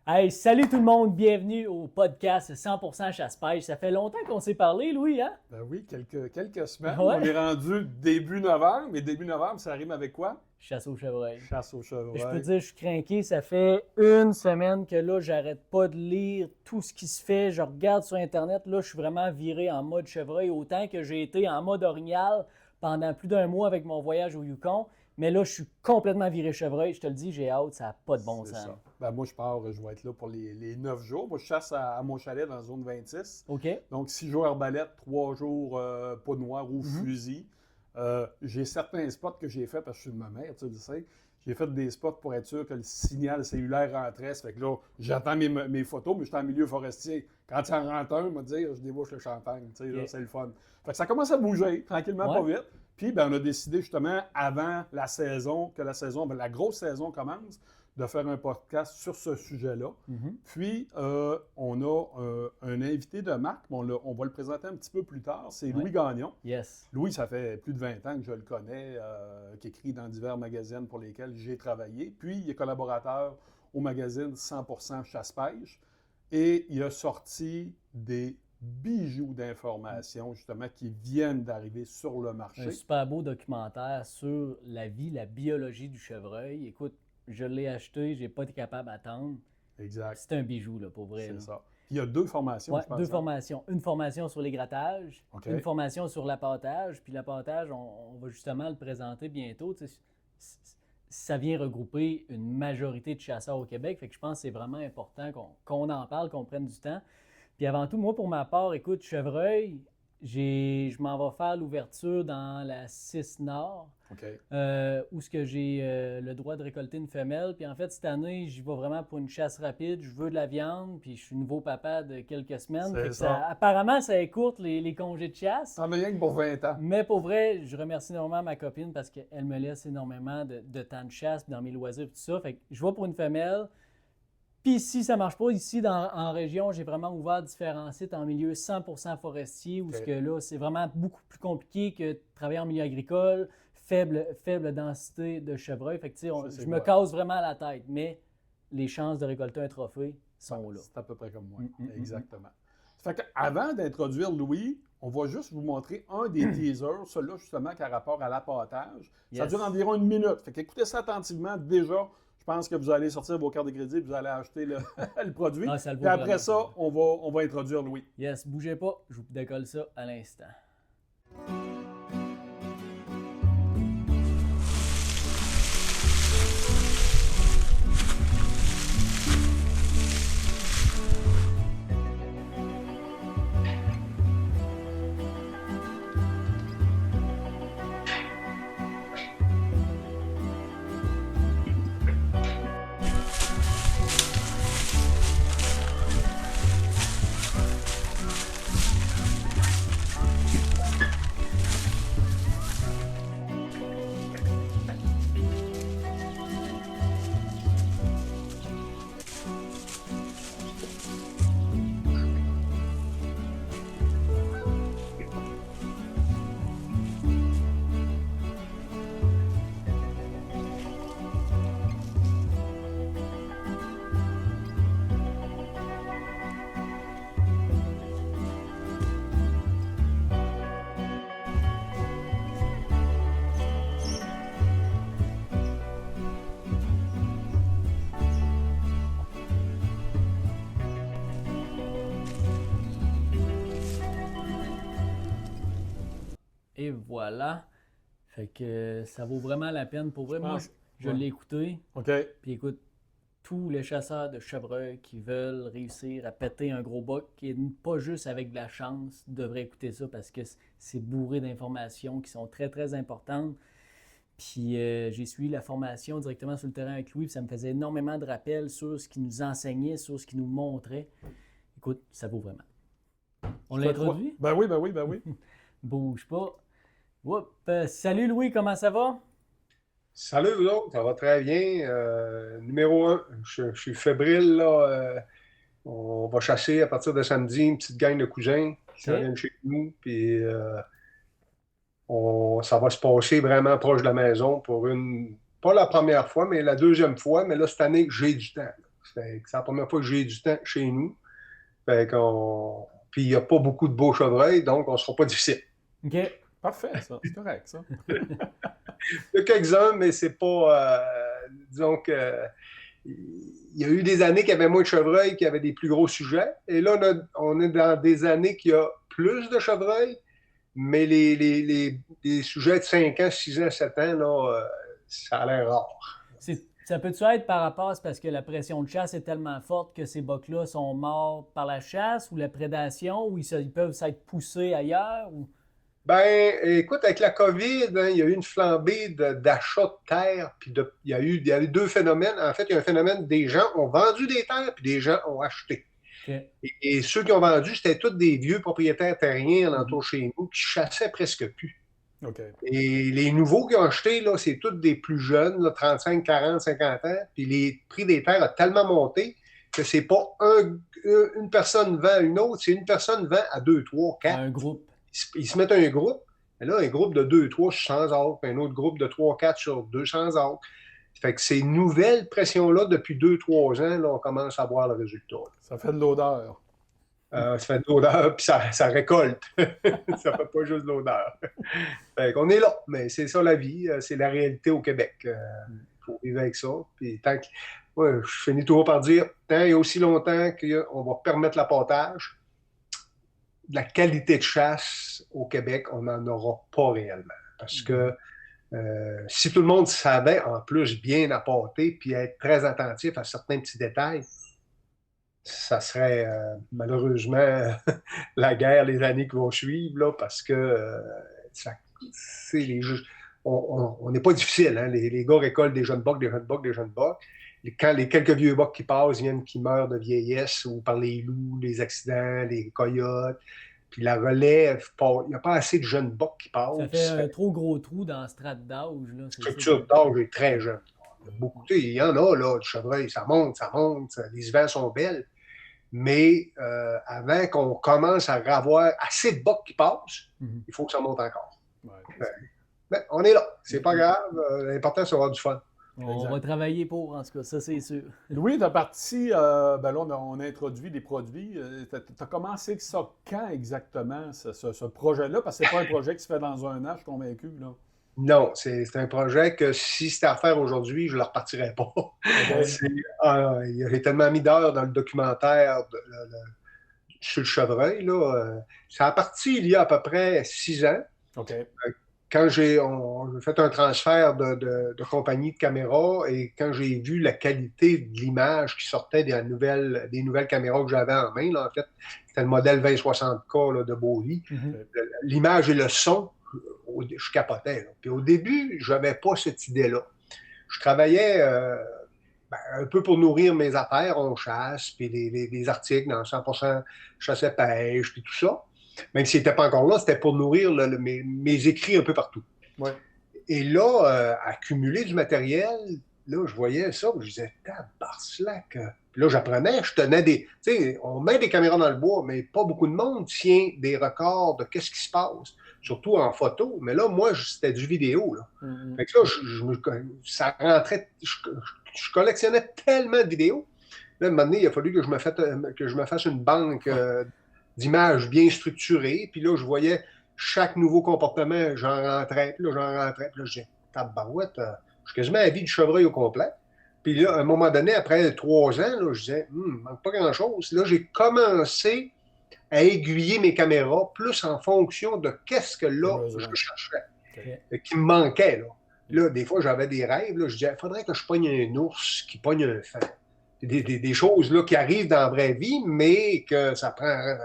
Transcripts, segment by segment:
Hey, salut tout le monde, bienvenue au podcast 100% chasse-pêche. Ça fait longtemps qu'on s'est parlé, Louis, hein? Ben oui, quelques semaines. Ouais. On est rendu début novembre, mais début novembre, ça rime avec quoi? Chasse au chevreuil. Chasse au Je peux te chevreuil. dire, je suis craqué. Ça fait une semaine que là, j'arrête pas de lire tout ce qui se fait. Je regarde sur Internet. Là, je suis vraiment viré en mode chevreuil, autant que j'ai été en mode orignal pendant plus d'un mois avec mon voyage au Yukon. Mais là, je suis complètement viré chevreuil. Je te le dis, j'ai hâte, ça n'a pas de bon C'est sens. ça. Ben moi, je vais être là pour les 9 jours. Moi, je chasse à mon chalet dans la zone 26. OK? Donc, 6 jours arbalète, 3 jours peau noire ou Mhm. fusil. J'ai certains spots que j'ai fait parce que je suis de ma mère, tu sais. J'ai fait des spots pour être sûr que le signal cellulaire rentrait. Ça fait que là, j'attends mes photos, mais je suis en milieu forestier. Quand il en rentre un, je vais dire, je débouche le champagne. Tu sais, là, Ok. c'est le fun. Fait que ça commence à bouger, tranquillement, Ouais. pas vite. Puis, ben, on a décidé justement, avant la saison, la grosse saison commence, de faire un podcast sur ce sujet-là. Mhm. Puis, on a un invité de marque, on va le présenter un petit peu plus tard, c'est Ouais. Louis Gagnon. Yes. Louis, ça fait plus de 20 ans que je le connais, qui écrit dans divers magazines pour lesquels j'ai travaillé. Puis, il est collaborateur au magazine 100% Chasse-Pêche. Et il a sorti des bijoux d'informations, justement, qui viennent d'arriver sur le marché. Un super beau documentaire sur la vie, la biologie du chevreuil. Écoute, je l'ai acheté, j'ai pas été capable d'attendre. Exact. C'est un bijou, là, pour vrai. C'est Là. ça. Puis il y a 2 formations, Ouais, je pense. deux hein? formations. Une formation sur les grattages, OK. une formation sur l'appâtage. Puis l'appâtage, on va justement le présenter bientôt. Tu sais, ça vient regrouper une majorité de chasseurs au Québec. Fait que je pense que c'est vraiment important qu'on en parle, qu'on prenne du temps. Puis avant tout, moi, pour ma part, écoute, chevreuil, je m'en vais faire l'ouverture dans la 6 Nord. OK. Où ce que j'ai le droit de récolter une femelle. Puis en fait, cette année, j'y vais vraiment pour une chasse rapide. Je veux de la viande, puis je suis nouveau papa de quelques semaines. C'est Fait que ça. apparemment, ça écourte les congés de chasse. T'en as rien que pour 20 ans. Mais pour vrai, je remercie énormément ma copine parce qu'elle me laisse énormément de temps de chasse dans mes loisirs et tout ça. Fait que je vais pour une femelle. Puis si ça marche pas, ici en région, j'ai vraiment ouvert différents sites en milieu 100% forestier où OK. ce que là, c'est vraiment beaucoup plus compliqué que de travailler en milieu agricole, faible densité de chevreuil. Fait que tu sais, Ça, c'est je me vrai. casse vraiment la tête, mais les chances de récolter un trophée sont là. C'est à peu près comme moi. Mm. Exactement. Ça fait qu'avant d'introduire Louis, on va juste vous montrer un des teasers, celui-là justement qui a rapport à l'appâtage. Ça Yes. dure environ 1 minute. Fait qu'écoutez ça attentivement. Déjà, je pense que vous allez sortir vos cartes de crédit et vous allez acheter le, le produit. Ah, ça le vaut Puis après vraiment. ça, on va introduire Louis. Yes, bougez pas, je vous décolle ça à l'instant. Et voilà. Fait que ça vaut vraiment la peine. Pour vrai, moi, pense- je ouais. l'ai écouté. OK. Puis écoute, tous les chasseurs de chevreuil qui veulent réussir à péter un gros buck, et pas juste avec de la chance, devraient écouter ça parce que c'est bourré d'informations qui sont très, très importantes. Puis j'ai suivi la formation directement sur le terrain avec Louis, puis ça me faisait énormément de rappels sur ce qu'il nous enseignait, sur ce qu'il nous montrait. Écoute, ça vaut vraiment. On l'a introduit? Ben oui, ben oui, ben oui. Bouge pas. Oups. Salut Louis, comment ça va? Salut, vous autres, ça va très bien. Numéro un, je suis fébrile, là. On va chasser à partir de samedi une petite gang de cousins qui s'en Ok. viennent chez nous. Puis ça va se passer vraiment proche de la maison pour pas la première fois, mais la deuxième fois. Mais là, cette année, j'ai du temps. C'est la première fois que j'ai du temps chez nous. Puis il n'y a pas beaucoup de beaux chevreuils, donc on ne sera pas difficile. OK. Parfait, ça. C'est correct, ça. Il y a quelques-uns, mais c'est pas... disons que... Il y a eu des années qu'il y avait moins de chevreuils, qui avaient des plus gros sujets. Et là, on est dans des années qu'il y a plus de chevreuils, mais les sujets de 5 ans, 6 ans, 7 ans, là, ça a l'air rare. Ça peut-tu être par rapport, c'est parce que la pression de chasse est tellement forte que ces bocs-là sont morts par la chasse ou la prédation, ou ils peuvent s'être poussés ailleurs? Ou... Ben, écoute, avec la COVID, hein, il y a eu une flambée d'achat de terres, puis il y a eu deux phénomènes. En fait, il y a un phénomène, des gens ont vendu des terres, puis des gens ont acheté. Okay. Et ceux qui ont vendu, c'était tous des vieux propriétaires terriens alentour chez nous qui chassaient presque plus. Okay. Et les nouveaux qui ont acheté, là, c'est tous des plus jeunes, là, 35, 40, 50 ans, puis les prix des terres ont tellement monté que c'est pas une personne vend à une autre, c'est une personne vend à 2, 3, 4. Un groupe. Ils se mettent un groupe, et là, un groupe de 2, 3 sur 100 acres, puis un autre groupe de 3, 4 sur 200 acres. Fait que ces nouvelles pressions-là, depuis 2, 3 ans, là, on commence à voir le résultat. Là. Ça fait de l'odeur. Ça fait de l'odeur, puis ça récolte. Ça fait pas juste de l'odeur. Fait qu'on est là, mais c'est ça la vie, c'est la réalité au Québec. Il faut vivre avec ça. Puis tant que, ouais, je finis toujours par dire, tant et aussi longtemps qu'on va permettre l'appâtage, la qualité de chasse au Québec, on n'en aura pas réellement. Parce que si tout le monde savait en plus bien appâter puis être très attentif à certains petits détails, ça serait malheureusement la guerre les années qui vont suivre, là, parce que on n'est pas difficile. Hein? Les gars récoltent des jeunes bocs, des jeunes bocs, des jeunes bocs. Quand les quelques vieux bocs qui passent viennent qui meurent de vieillesse ou par les loups, les accidents, les coyotes, puis la relève, il n'y a pas assez de jeunes bocs qui passent. Ça fait un trop gros trou dans la strate d'âge. La structure d'âge est très jeune. Beaucoup, il y en a, là, du chevreuil, ça monte, les hivers sont belles. Mais avant qu'on commence à avoir assez de bocs qui passent, il faut que ça monte encore. Ouais. Ben, on est là. C'est pas grave. L'important, c'est d'avoir du fun. On va travailler pour, en tout cas, ça c'est sûr. Louis, tu as parti, là, on a introduit des produits. Tu as commencé ça quand exactement, ce projet-là? Parce que c'est pas un projet qui se fait dans un an, je suis convaincu. Là. Non, c'est un projet que si c'était à faire aujourd'hui, je ne le repartirais pas. Il y a tellement mis d'heures dans le documentaire sur le chevreuil. Là, ça a parti il y a à peu près 6 ans. Okay. Quand j'ai fait un transfert de compagnie de caméras et quand j'ai vu la qualité de l'image qui sortait des nouvelles caméras que j'avais en main, là, en fait, c'était le modèle 2060K là, de Bowie. L'image et le son, je capotais. Là. Puis au début, je n'avais pas cette idée-là. Je travaillais un peu pour nourrir mes affaires, on chasse, puis les articles dans 100% chasse et pêche, puis tout ça. Même s'il n'était pas encore là, c'était pour nourrir mes écrits un peu partout. Ouais. Et là, accumuler du matériel, là, je voyais ça, je disais, tabarcelac. Puis là, j'apprenais, je tenais des... Tu sais, on met des caméras dans le bois, mais pas beaucoup de monde tient des records de qu'est-ce qui se passe, surtout en photo. Mais là, moi, c'était du vidéo, là. Fait que là, ça rentrait... Je collectionnais tellement de vidéos. Là, à un moment donné, il a fallu que je me fasse une banque d'images bien structurées. Puis là, je voyais chaque nouveau comportement, j'en rentrais, puis là, je disais, tabarouette, je suis quasiment à la vie du chevreuil au complet. Puis là, à un moment donné, après 3 ans, là, je disais, il ne manque pas grand-chose. Là, j'ai commencé à aiguiller mes caméras plus en fonction de qu'est-ce que là, je cherchais, qui me manquait. Là, des fois, j'avais des rêves. Là, je disais, il faudrait que je pogne un ours qui pogne un fan. Des choses là, qui arrivent dans la vraie vie, mais que ça prend un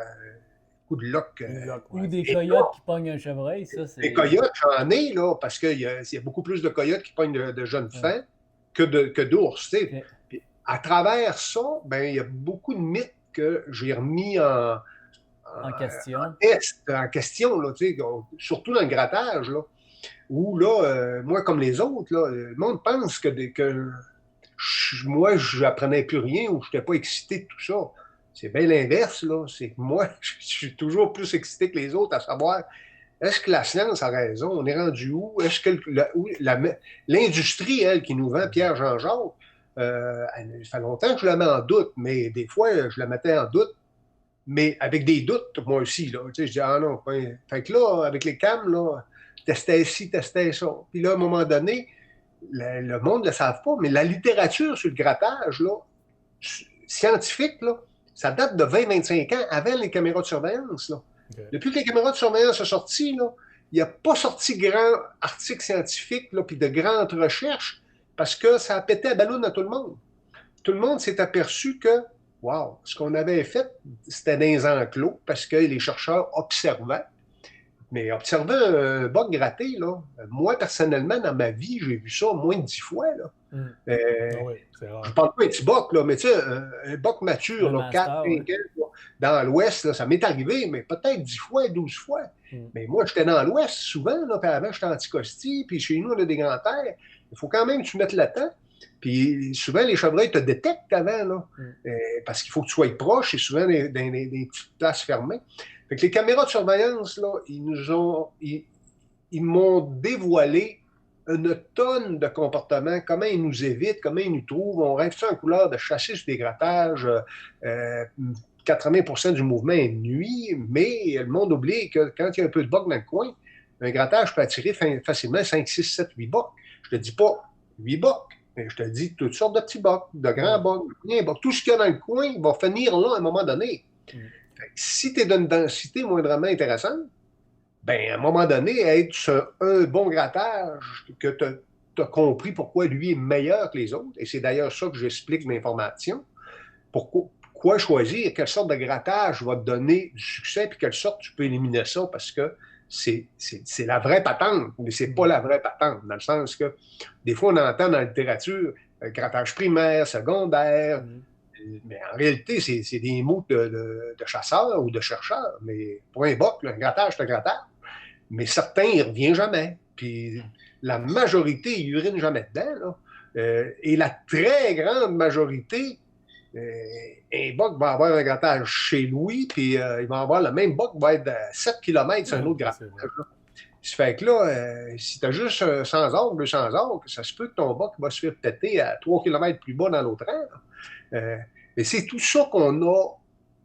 coup de lock. Ou des coyotes qui pognent un chevreuil, ça, c'est... Des coyotes, j'en ai, là, parce qu'il y a beaucoup plus de coyotes qui pognent de jeunes fans que d'ours. Okay. Puis, à travers ça, ben, il y a beaucoup de mythes que j'ai remis en question là, surtout dans le grattage, là, où là, moi, comme les autres, là, le monde pense que moi, je n'apprenais plus rien ou je n'étais pas excité de tout ça. C'est bien l'inverse, là. C'est que moi, je suis toujours plus excité que les autres à savoir, est-ce que la science a raison? On est rendu où? Est-ce que l'industrie, elle, qui nous vend Pierre Jean-Jacques, Ça fait longtemps que je la mets en doute, mais des fois, je la mettais en doute, mais avec des doutes, moi aussi. Là. Tu sais, je dis, ah non, pas... Fait que là, avec les cams, là, testais ci, testais ça. Puis là, à un moment donné, le monde ne le savent pas, mais la littérature sur le grattage, là, scientifique, là, ça date de 20-25 ans avant les caméras de surveillance. Là. Okay. Depuis que les caméras de surveillance sont sorties, là, il n'y a pas sorti grand article scientifique puis de grandes recherches parce que ça a pété à ballon à tout le monde. Tout le monde s'est aperçu que, wow, ce qu'on avait fait, c'était dans les enclos parce que les chercheurs observaient. Mais observer un bug gratté, là, moi, personnellement, dans ma vie, j'ai vu ça moins de 10 fois. Là. Oui, c'est rare. Je ne parle pas d'un petit boc, là, mais tu sais, un boc mature, là, 4, 5 ans, dans l'Ouest, là, ça m'est arrivé, mais peut-être 10 fois, 12 fois. Mais moi, j'étais dans l'Ouest souvent, là, puis avant, j'étais en Anticosti, puis chez nous, on a des grands terres. Il faut quand même que tu mettes le temps. Puis souvent, les chevreuils te détectent avant, là, parce qu'il faut que tu sois proche, et souvent dans des petites places fermées. Fait que les caméras de surveillance, là, ils m'ont dévoilé une tonne de comportements, comment ils nous évitent, comment ils nous trouvent. On rêve ça en couleur de chasser sur des grattages. 80% du mouvement est nuit, mais le monde oublie que quand il y a un peu de boc dans le coin, un grattage peut attirer facilement 5, 6, 7, 8 bocs. Je te dis pas 8 bocs, mais je te dis toutes sortes de petits bocs, de grands bocs, de moyens bocs. Tout ce qu'il y a dans le coin, il va finir là à un moment donné. Si tu es d'une densité moindrement intéressante, ben à un moment donné, être sur un bon grattage que tu as compris pourquoi lui est meilleur que les autres, et c'est d'ailleurs ça que j'explique dans l'information, pourquoi choisir, quelle sorte de grattage va te donner du succès, puis quelle sorte tu peux éliminer ça, parce que c'est la vraie patente, mais c'est pas la vraie patente, dans le sens que des fois on entend dans la littérature grattage primaire, secondaire, mais en réalité, c'est des mots de chasseurs ou de chercheurs. Mais pour un boc, un grattage, c'est un grattage. Mais certains, il ne revient jamais. Puis la majorité, il n'urine jamais dedans. Là. Et la très grande majorité, un boc va avoir un grattage chez lui, puis il va avoir le même boc, va être à 7 km sur un autre grattage. Ça fait que là, si tu as juste 100 orgues, 200 orgues, ça se peut que ton boc va se faire péter à 3 km plus bas dans l'autre rang. Mais c'est tout ça qu'on a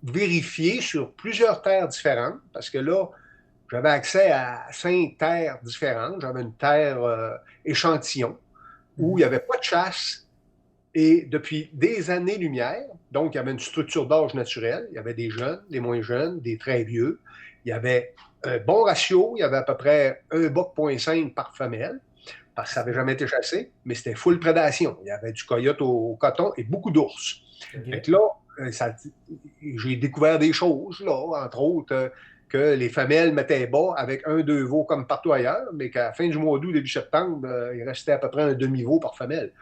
vérifié sur plusieurs terres différentes, parce que là, j'avais accès à 5 terres différentes. J'avais une terre échantillon où il n'y avait pas de chasse. Et depuis des années-lumière, donc il y avait une structure d'âge naturelle. Il y avait des jeunes, des moins jeunes, des très vieux. Il y avait un bon ratio. Il y avait à peu près 1,5 boc par femelle, parce que ça n'avait jamais été chassé, mais c'était full prédation. Il y avait du coyote au coton et beaucoup d'ours. Okay. Fait que là, j'ai découvert des choses, là, entre autres, que les femelles mettaient bas avec 1-2 veaux comme partout ailleurs, mais qu'à la fin du mois d'août, début septembre, il restait à peu près un demi-veau par femelle.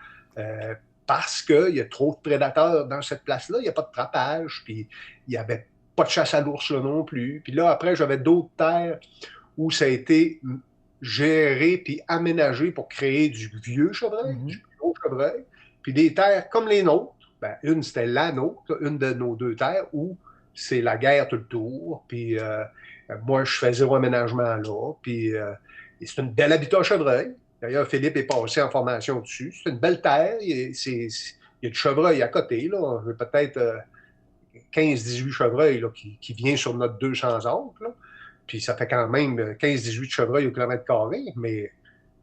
Parce qu'il y a trop de prédateurs dans cette place-là, il n'y a pas de trappage, puis il n'y avait pas de chasse à l'ours là non plus. Puis là, après, j'avais d'autres terres où ça a été géré puis aménagé pour créer du vieux chevreuil, du gros chevreuil, puis des terres comme les nôtres. Ben, une, c'était la nôtre, une de nos 2 terres, où c'est la guerre tout le tour. Puis moi, je fais 0 aménagement là. Puis c'est une belle habitat chevreuil. D'ailleurs, Philippe est passé en formation dessus. C'est une belle terre. Il y a du chevreuil à côté. Là. J'ai peut-être 15-18 chevreuils là, qui vient sur notre 200 acres. Là. Puis ça fait quand même 15-18 chevreuils au kilomètre carré. Mais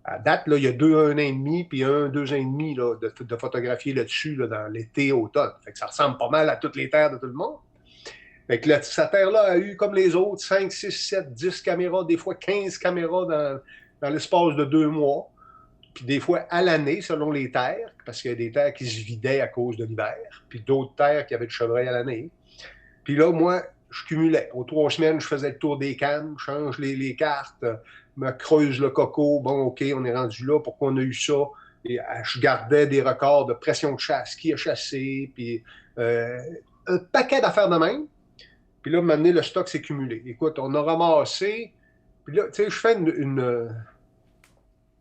à date, là, il y a 2 ans et demi, puis 2 ans et demi là, de photographier là-dessus là, dans l'été, automne. Fait que ça ressemble pas mal à toutes les terres de tout le monde. Fait que cette terre-là a eu, comme les autres, 5, 6, 7, 10 caméras, des fois 15 caméras dans l'espace de 2 mois. Puis des fois à l'année, selon les terres, parce qu'il y a des terres qui se vidaient à cause de l'hiver, puis d'autres terres qui avaient du chevreuil à l'année. Puis là, moi, je cumulais. Aux 3 semaines, je faisais le tour des cannes, je change les cartes, me creuse le coco. Bon, OK, on est rendu là. Pourquoi on a eu ça? Et je gardais des records de pression de chasse, qui a chassé, puis un paquet d'affaires de même. Puis là, maintenant, le stock s'est cumulé. Écoute, on a ramassé. Puis là, tu sais, je fais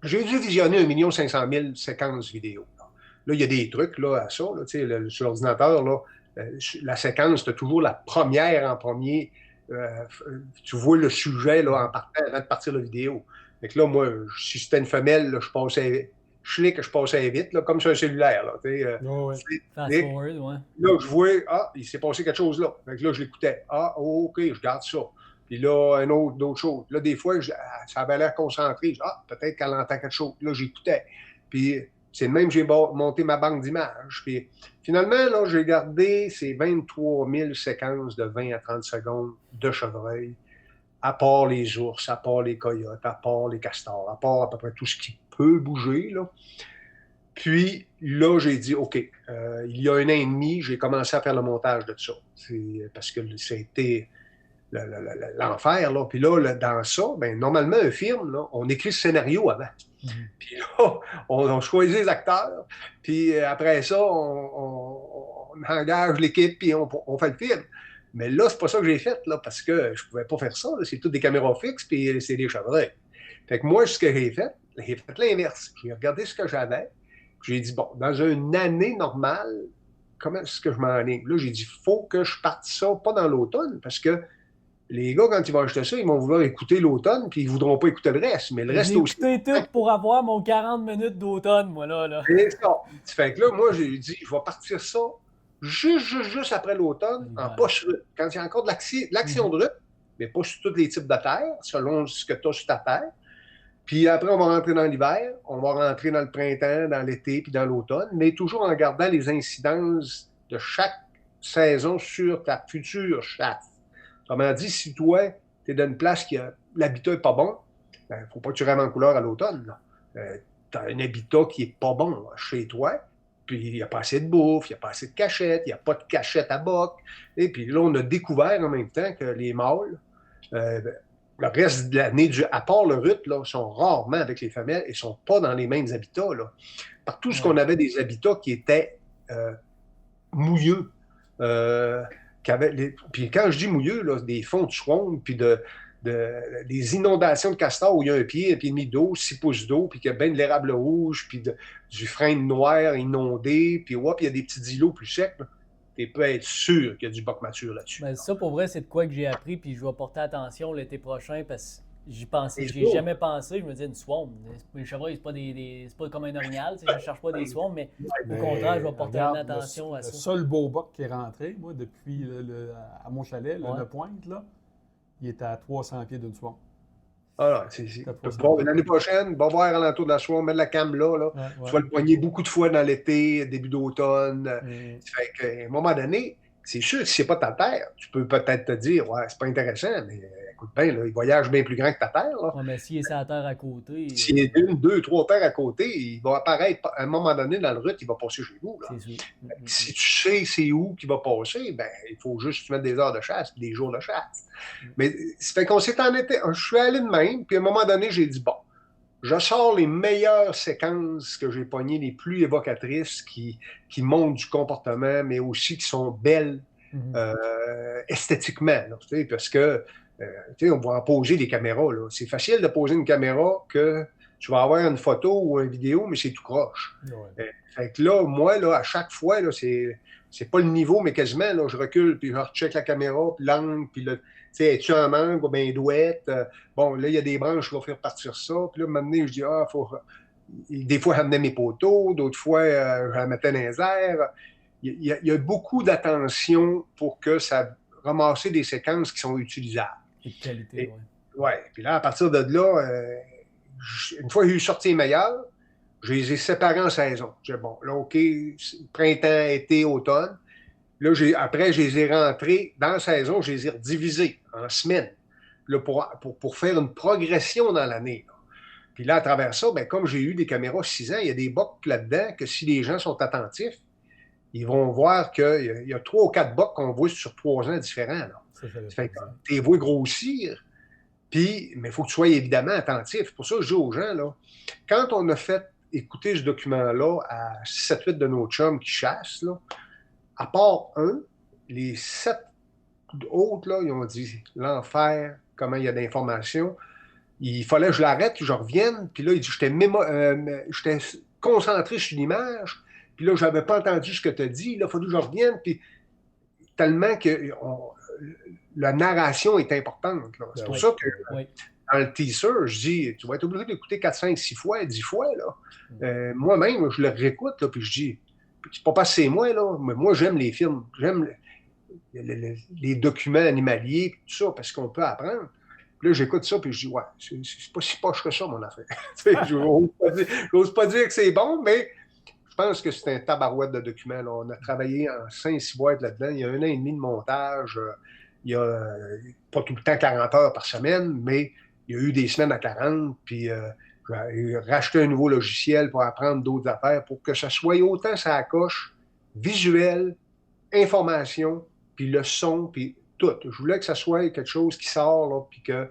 j'ai dû visionner 1 500 000 séquences vidéo. Là, il y a des trucs là, à ça. Là, tu sais, sur l'ordinateur, là, la séquence, tu as toujours la première en premier. Tu vois le sujet là, en partant avant de partir la vidéo. Fait que là, moi, si c'était une femelle, là, je Schlick, je passais vite, là, comme sur un cellulaire. Là, Fast forward, ouais. Là, je vois, il s'est passé quelque chose là. Donc là, je l'écoutais. OK, je garde ça. Puis là, d'autres choses. Là, des fois, ça avait l'air concentré. Peut-être qu'elle entend quelque chose. Là, j'écoutais. Puis c'est le même que j'ai monté ma banque d'images. Puis finalement, là, j'ai gardé ces 23 000 séquences de 20 à 30 secondes de chevreuil, à part les ours, à part les coyotes, à part les castors, à part à peu près tout ce qui peut bouger, là. Puis là, j'ai dit, OK, il y a 1 an et demi, j'ai commencé à faire le montage de ça. Parce que c'était l'enfer, là. Puis là, dans ça, normalement, un film, là, on écrit le scénario avant. Puis là, on choisit les acteurs. Puis après ça, on engage l'équipe, puis on fait le film. Mais là, c'est pas ça que j'ai fait, là, parce que je pouvais pas faire ça. Là. C'est toutes des caméras fixes, puis c'est des chevreuils. Fait que moi, ce que j'ai fait l'inverse. J'ai regardé ce que j'avais. J'ai dit, bon, dans une année normale, comment est-ce que je m'enligne? Là, j'ai dit, il faut que je parte ça, pas dans l'automne, parce que les gars, quand ils vont acheter ça, ils vont vouloir écouter l'automne, puis ils ne voudront pas écouter le reste. Mais le reste aussi. J'ai écouté tout pour avoir mon 40 minutes d'automne, moi, là. C'est ça. Fait que là, moi, j'ai dit, je vais partir ça juste après l'automne, en post-rut. Quand il y a encore de l'action de rut, mais pas sur tous les types de terre, selon ce que tu as sur ta terre. Puis après, on va rentrer dans l'hiver, on va rentrer dans le printemps, dans l'été, puis dans l'automne, mais toujours en gardant les incidences de chaque saison sur ta future chasse. Autrement dit, si toi, tu es dans une place qui l'habitat n'est pas bon, il ne faut pas que tu ramènes en couleur à l'automne. Tu as un habitat qui n'est pas bon là, chez toi, puis il n'y a pas assez de bouffe, il n'y a pas assez de cachette, il n'y a pas de cachette à boc. Et puis là, on a découvert en même temps que les mâles, le reste de l'année, à part le rut, là, sont rarement avec les femelles et ne sont pas dans les mêmes habitats. Là. Partout ce qu'on avait des habitats qui étaient mouilleux. Puis quand je dis mouilleux, là, des fonds de swamp, puis des inondations de castors où il y a un pied et demi d'eau, 6 pouces d'eau, puis qu'il y a bien de l'érable rouge, puis du frêne noir inondé, puis il y a des petits îlots plus secs. Tu peux être sûr qu'il y a du boc mature là-dessus. Ben, ça, pour vrai, c'est de quoi que j'ai appris, puis je vais porter attention l'été prochain, parce que j'y ai jamais pensé. Je me disais, une swamp. Les chevreuils, c'est pas comme un orignal, je ne cherche pas des swamps, mais au contraire, je vais porter attention à ça. Le seul beau boc qui est rentré, moi, depuis à mon chalet, le Pointe, là, il était à 300 pieds d'une swamp. Alors, bon, l'année prochaine, va voir à l'entour de la swamp, mettre la cam là. Tu vas le poigner beaucoup de fois dans l'été, début d'automne. Fait qu'à un moment donné, c'est sûr que si c'est pas ta terre, tu peux peut-être te dire, ouais, c'est pas intéressant, mais écoute bien, là, il voyage bien plus grand que ta terre. Là. Ouais, mais s'il est sa terre à côté. S'il est 1, 2, 3 terres à côté, il va apparaître à un moment donné dans le rut, il va passer chez vous. Là. C'est sûr. Si tu sais c'est où qu'il va passer, ben il faut juste te mettre des heures de chasse et des jours de chasse. Mais ça fait qu'on s'est en été. Je suis allé de même, puis à un moment donné, j'ai dit, bon, je sors les meilleures séquences que j'ai pognées, les plus évocatrices, qui montrent du comportement, mais aussi qui sont belles esthétiquement. Là, parce que on va en poser des caméras. Là. C'est facile de poser une caméra que tu vas avoir une photo ou une vidéo, mais c'est tout croche. Fait que là, moi, là, à chaque fois, là, c'est pas le niveau, mais quasiment, là, je recule, puis je recheck la caméra, puis l'angle, puis le. Tu sais, es-tu en mangue ou bien douette? Bon, là, il y a des branches, je vais faire partir ça. Puis là, maintenant, je dis, faut. Des fois, j'amenais mes poteaux, d'autres fois, je la mettais dans les airs. Il y a beaucoup d'attention pour que ça ramasse des séquences qui sont utilisables. Et de qualité, oui. Oui. Puis là, à partir de là, une fois que j'ai eu sorti les meilleurs, je les ai séparés en saison. J'ai dit, bon, là, OK, printemps, été, automne. Là, après, je les ai rentrés dans la saison, je les ai redivisés en semaines là, pour faire une progression dans l'année. Là. Puis là, à travers ça, ben, comme j'ai eu des caméras 6 ans, il y a des bocs là-dedans que si les gens sont attentifs, ils vont voir qu'il y a 3 ou 4 bocs qu'on voit sur 3 ans différents. Là. Ça fait que tu les vois grossir, mais il faut que tu sois évidemment attentif. Pour ça, je dis aux gens, là, quand on a fait écouter ce document-là à 7-8 de nos chums qui chassent, là, à part les 7 autres, là, ils ont dit l'enfer, comment il y a d'informations. Il fallait que je l'arrête, que je revienne. Puis là, il dit j'étais concentré sur l'image. Puis là, je n'avais pas entendu ce que tu as dit. Là, il faut que je revienne. Puis tellement que la narration est importante. Là. C'est pour ça que dans le teaser, je dis, tu vas être obligé d'écouter 4, 5, 6 fois, 10 fois, là. Moi-même, je le réécoute, là, puis je dis, c'est pas parce que c'est moi, là, mais moi, j'aime les films, j'aime les documents animaliers, tout ça, parce qu'on peut apprendre. Puis là, j'écoute ça, puis je dis, ouais, c'est pas si poche que ça, mon affaire. J'ose pas dire que c'est bon, mais je pense que c'est un tabarouette de documents. Là. On a travaillé en 5-6 boîtes là-dedans. Il y a 1 an et demi de montage. Il y a pas tout le temps 40 heures par semaine, mais il y a eu des semaines à 40. Puis j'ai racheté un nouveau logiciel pour apprendre d'autres affaires pour que ça soit autant ça coche visuel, information, puis le son, puis tout. Je voulais que ça soit quelque chose qui sort, là, puis que,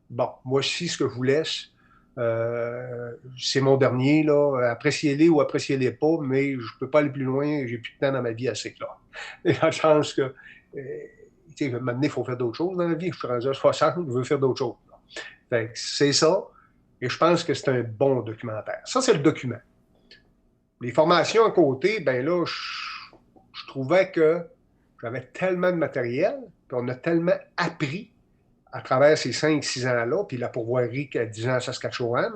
bon, moi aussi, ce que je vous laisse, c'est mon dernier, là. Appréciez-les ou appréciez-les pas, mais je ne peux pas aller plus loin. J'ai plus de temps dans ma vie assez clair. Et la chance que, maintenant, il faut faire d'autres choses dans la vie. Je suis rendu à 60, je veux faire d'autres choses. Fait que c'est ça. Et je pense que c'est un bon documentaire. Ça, c'est le document. Les formations à côté, ben là, je trouvais que j'avais tellement de matériel, puis on a tellement appris à travers ces 5-6 ans-là, puis la pourvoirie qui a 10 ans à Saskatchewan.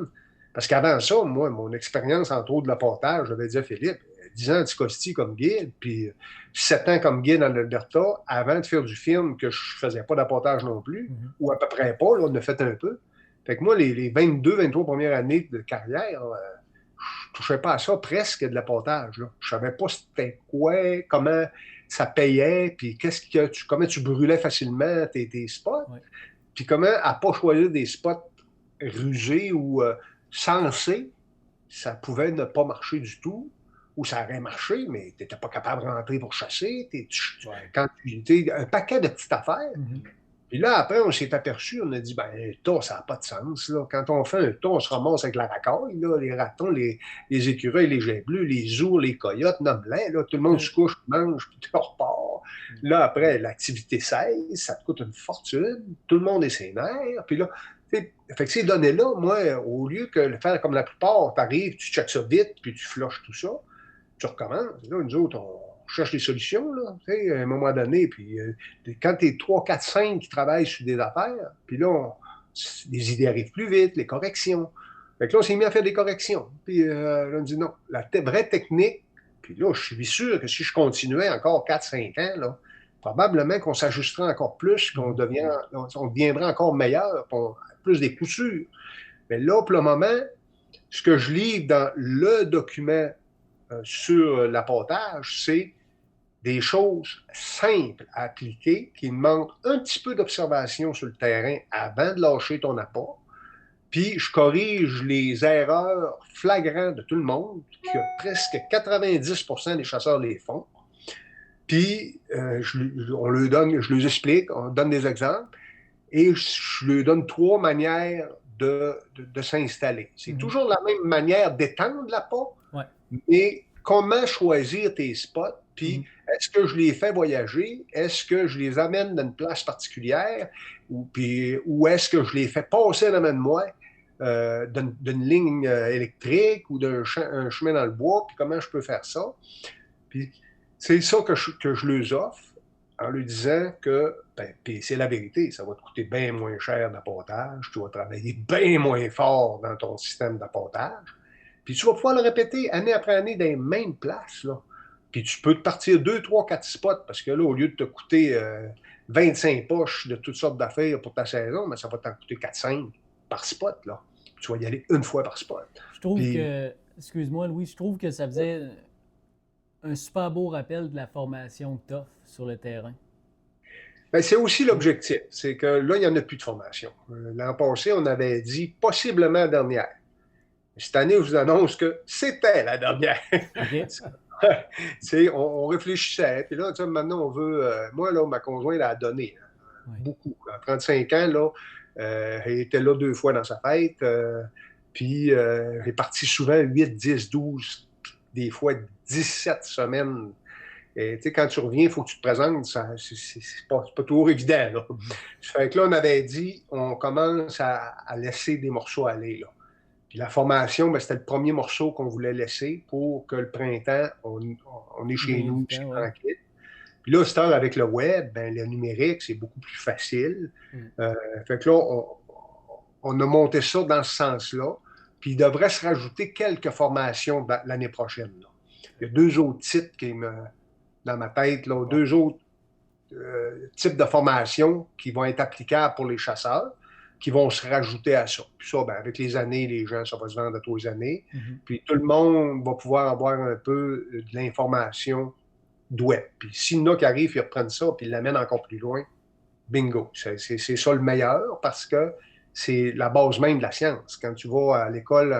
Parce qu'avant ça, moi, mon expérience, entre autres, de l'apportage, j'avais dit à Philippe, 10 ans d'Anticosti comme guide, puis 7 ans comme guide en Alberta, avant de faire du film, que je faisais pas d'apportage non plus, ou à peu près pas, là, on a fait un peu. Fait que moi, les 22-23 premières années de carrière, je touchais pas à ça presque de l'apportage. Je savais pas c'était quoi, comment ça payait, puis comment tu brûlais facilement tes spots, puis comment à pas choisir des spots rusés ou sensés, ça pouvait ne pas marcher du tout, ou ça aurait marché, mais tu n'étais pas capable de rentrer pour chasser. Quand un paquet de petites affaires. Puis là, après, on s'est aperçu, on a dit, ben, un tas, ça n'a pas de sens. Là. Quand on fait un tas, on se ramasse avec la racaille, là, les ratons, les écureuils, les geais bleus, les ours, les coyotes, nomme-les, là, tout le monde se couche, mange, puis tout repart. Là, après, l'activité cesse, ça te coûte une fortune, tout le monde est sénère. Puis là, fait que ces données-là, moi, au lieu que le faire comme la plupart, tu arrives, tu checkes ça vite, puis tu flushes tout ça, tu recommences. Là, nous autres, on cherche des solutions, là, à un moment donné. Puis quand tu es 3, 4, 5 qui travaillent sur des affaires, puis là, les idées arrivent plus vite, les corrections. Fait que là, on s'est mis à faire des corrections. Puis là, on dit non, la vraie technique, puis là, je suis sûr que si je continuais encore 4, 5 ans, là, probablement qu'on s'ajusterait encore plus, qu'on deviendrait encore meilleur, plus des coups sûrs. Mais là, pour le moment, ce que je livre dans le document sur l'apportage, c'est des choses simples à appliquer qui demandent un petit peu d'observation sur le terrain avant de lâcher ton apport. Puis, je corrige les erreurs flagrantes de tout le monde, que presque 90% des chasseurs les font. Puis, on leur donne, je leur explique, on donne des exemples, et je leur donne 3 manières de s'installer. C'est toujours la même manière d'étendre l'apport, mais comment choisir tes spots? Puis, est-ce que je les fais voyager? Est-ce que je les amène dans une place particulière? Ou est-ce que je les fais passer en amène de moi d'une ligne électrique ou d'un chemin dans le bois? Puis comment je peux faire ça? Puis, c'est ça que je leur offre en leur disant que, puis c'est la vérité, ça va te coûter bien moins cher d'apportage, tu vas travailler bien moins fort dans ton système d'apportage. Puis tu vas pouvoir le répéter année après année dans les mêmes places. Là. Puis tu peux te partir 2, 3, 4 spots parce que là, au lieu de te coûter 25 poches de toutes sortes d'affaires pour ta saison, mais ça va t'en coûter 4-5 par spot. Là. Tu vas y aller une fois par spot. Je trouve excuse-moi Louis, je trouve que ça faisait un super beau rappel de la formation que tu offres sur le terrain. Bien, c'est aussi l'objectif. C'est que là, il n'y en a plus de formation. L'an passé, on avait dit possiblement la dernière. Cette année, je vous annonce que c'était la dernière. Okay. on réfléchissait. Puis là, maintenant, on veut... moi, là, ma conjointe a donné beaucoup. À 35 ans, là, elle était là 2 fois dans sa fête. Puis, elle est partie souvent 8, 10, 12, des fois 17 semaines. Et quand tu reviens, il faut que tu te présentes. C'est pas toujours évident. Là. Fait que là, on avait dit, on commence à laisser des morceaux aller, là. Puis la formation, ben, c'était le premier morceau qu'on voulait laisser pour que le printemps, on est chez nous, puis c'est tranquille. Puis là, cette heure, avec le web, ben, le numérique, c'est beaucoup plus facile. Fait que là, on a monté ça dans ce sens-là. Puis il devrait se rajouter quelques formations l'année prochaine. Là. Il y a 2 autres titres dans ma tête, là, 2 autres types de formations qui vont être applicables pour les chasseurs, qui vont se rajouter à ça. Puis ça, ben, avec les années, les gens, ça va se vendre à tous les années. Puis tout le monde va pouvoir avoir un peu de l'information d'ouest. Puis s'il y en a qui arrivent, ils reprennent ça, puis ils l'amènent encore plus loin, bingo. C'est ça le meilleur, parce que c'est la base même de la science. Quand tu vas à l'école,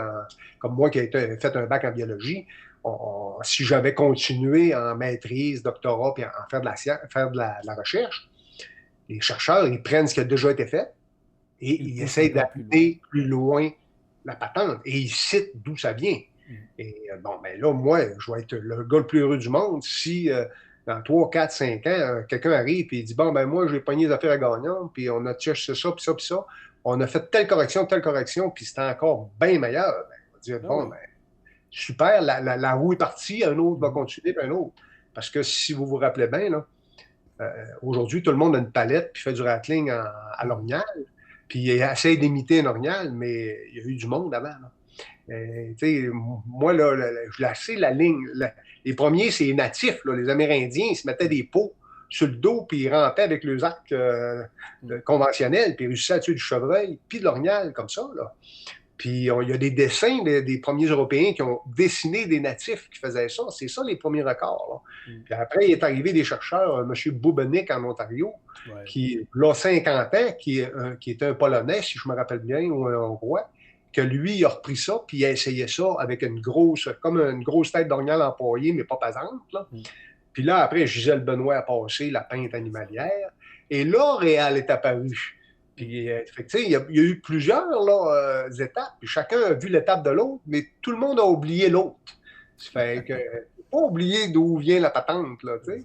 comme moi qui ai fait un bac en biologie, si j'avais continué en maîtrise, doctorat, puis en faire de la recherche, les chercheurs, ils prennent ce qui a déjà été fait et ils essayent d'amener plus loin la patente. Et ils citent d'où ça vient. Et bon, ben là, moi, je vais être le gars le plus heureux du monde si dans 3, 4, 5 ans, quelqu'un arrive et il dit, bon, ben moi, j'ai pogné les affaires à gagnant, puis on a cherché ça, puis ça, puis ça. On a fait telle correction, puis c'était encore bien meilleur. Ben, on va dire, bon, ben, super, la roue est partie, un autre va continuer, puis un autre. Parce que si vous vous rappelez bien, là, aujourd'hui, tout le monde a une palette, puis fait du rattling à l'orignal, puis il essaie d'imiter un orignal, mais il y a eu du monde avant. Moi, là, je la sais, la ligne. Les premiers, c'est les natifs, là, les Amérindiens, ils se mettaient des pots sur le dos, puis ils rampaient avec leurs arcs conventionnels, puis ils réussissaient à tuer du chevreuil, puis de l'orignal, comme ça. Là. Puis il y a des dessins des premiers Européens qui ont dessiné des natifs qui faisaient ça. C'est ça les premiers records. Puis après, il est arrivé des chercheurs, M. Bubonic en Ontario, qui, là, 50 ans, qui était un Polonais, si je me rappelle bien, ou un Hongrois, que lui, il a repris ça, puis il a essayé ça avec comme une grosse tête d'orignal empaillée, mais pas pesante. Là. Puis là, après, Gisèle Benoît a passé la peinte animalière, et là, Réal est apparu. Puis, il y a eu plusieurs là, étapes, puis chacun a vu l'étape de l'autre, mais tout le monde a oublié l'autre. Ça fait que, pas oublier d'où vient la patente, là, tu sais.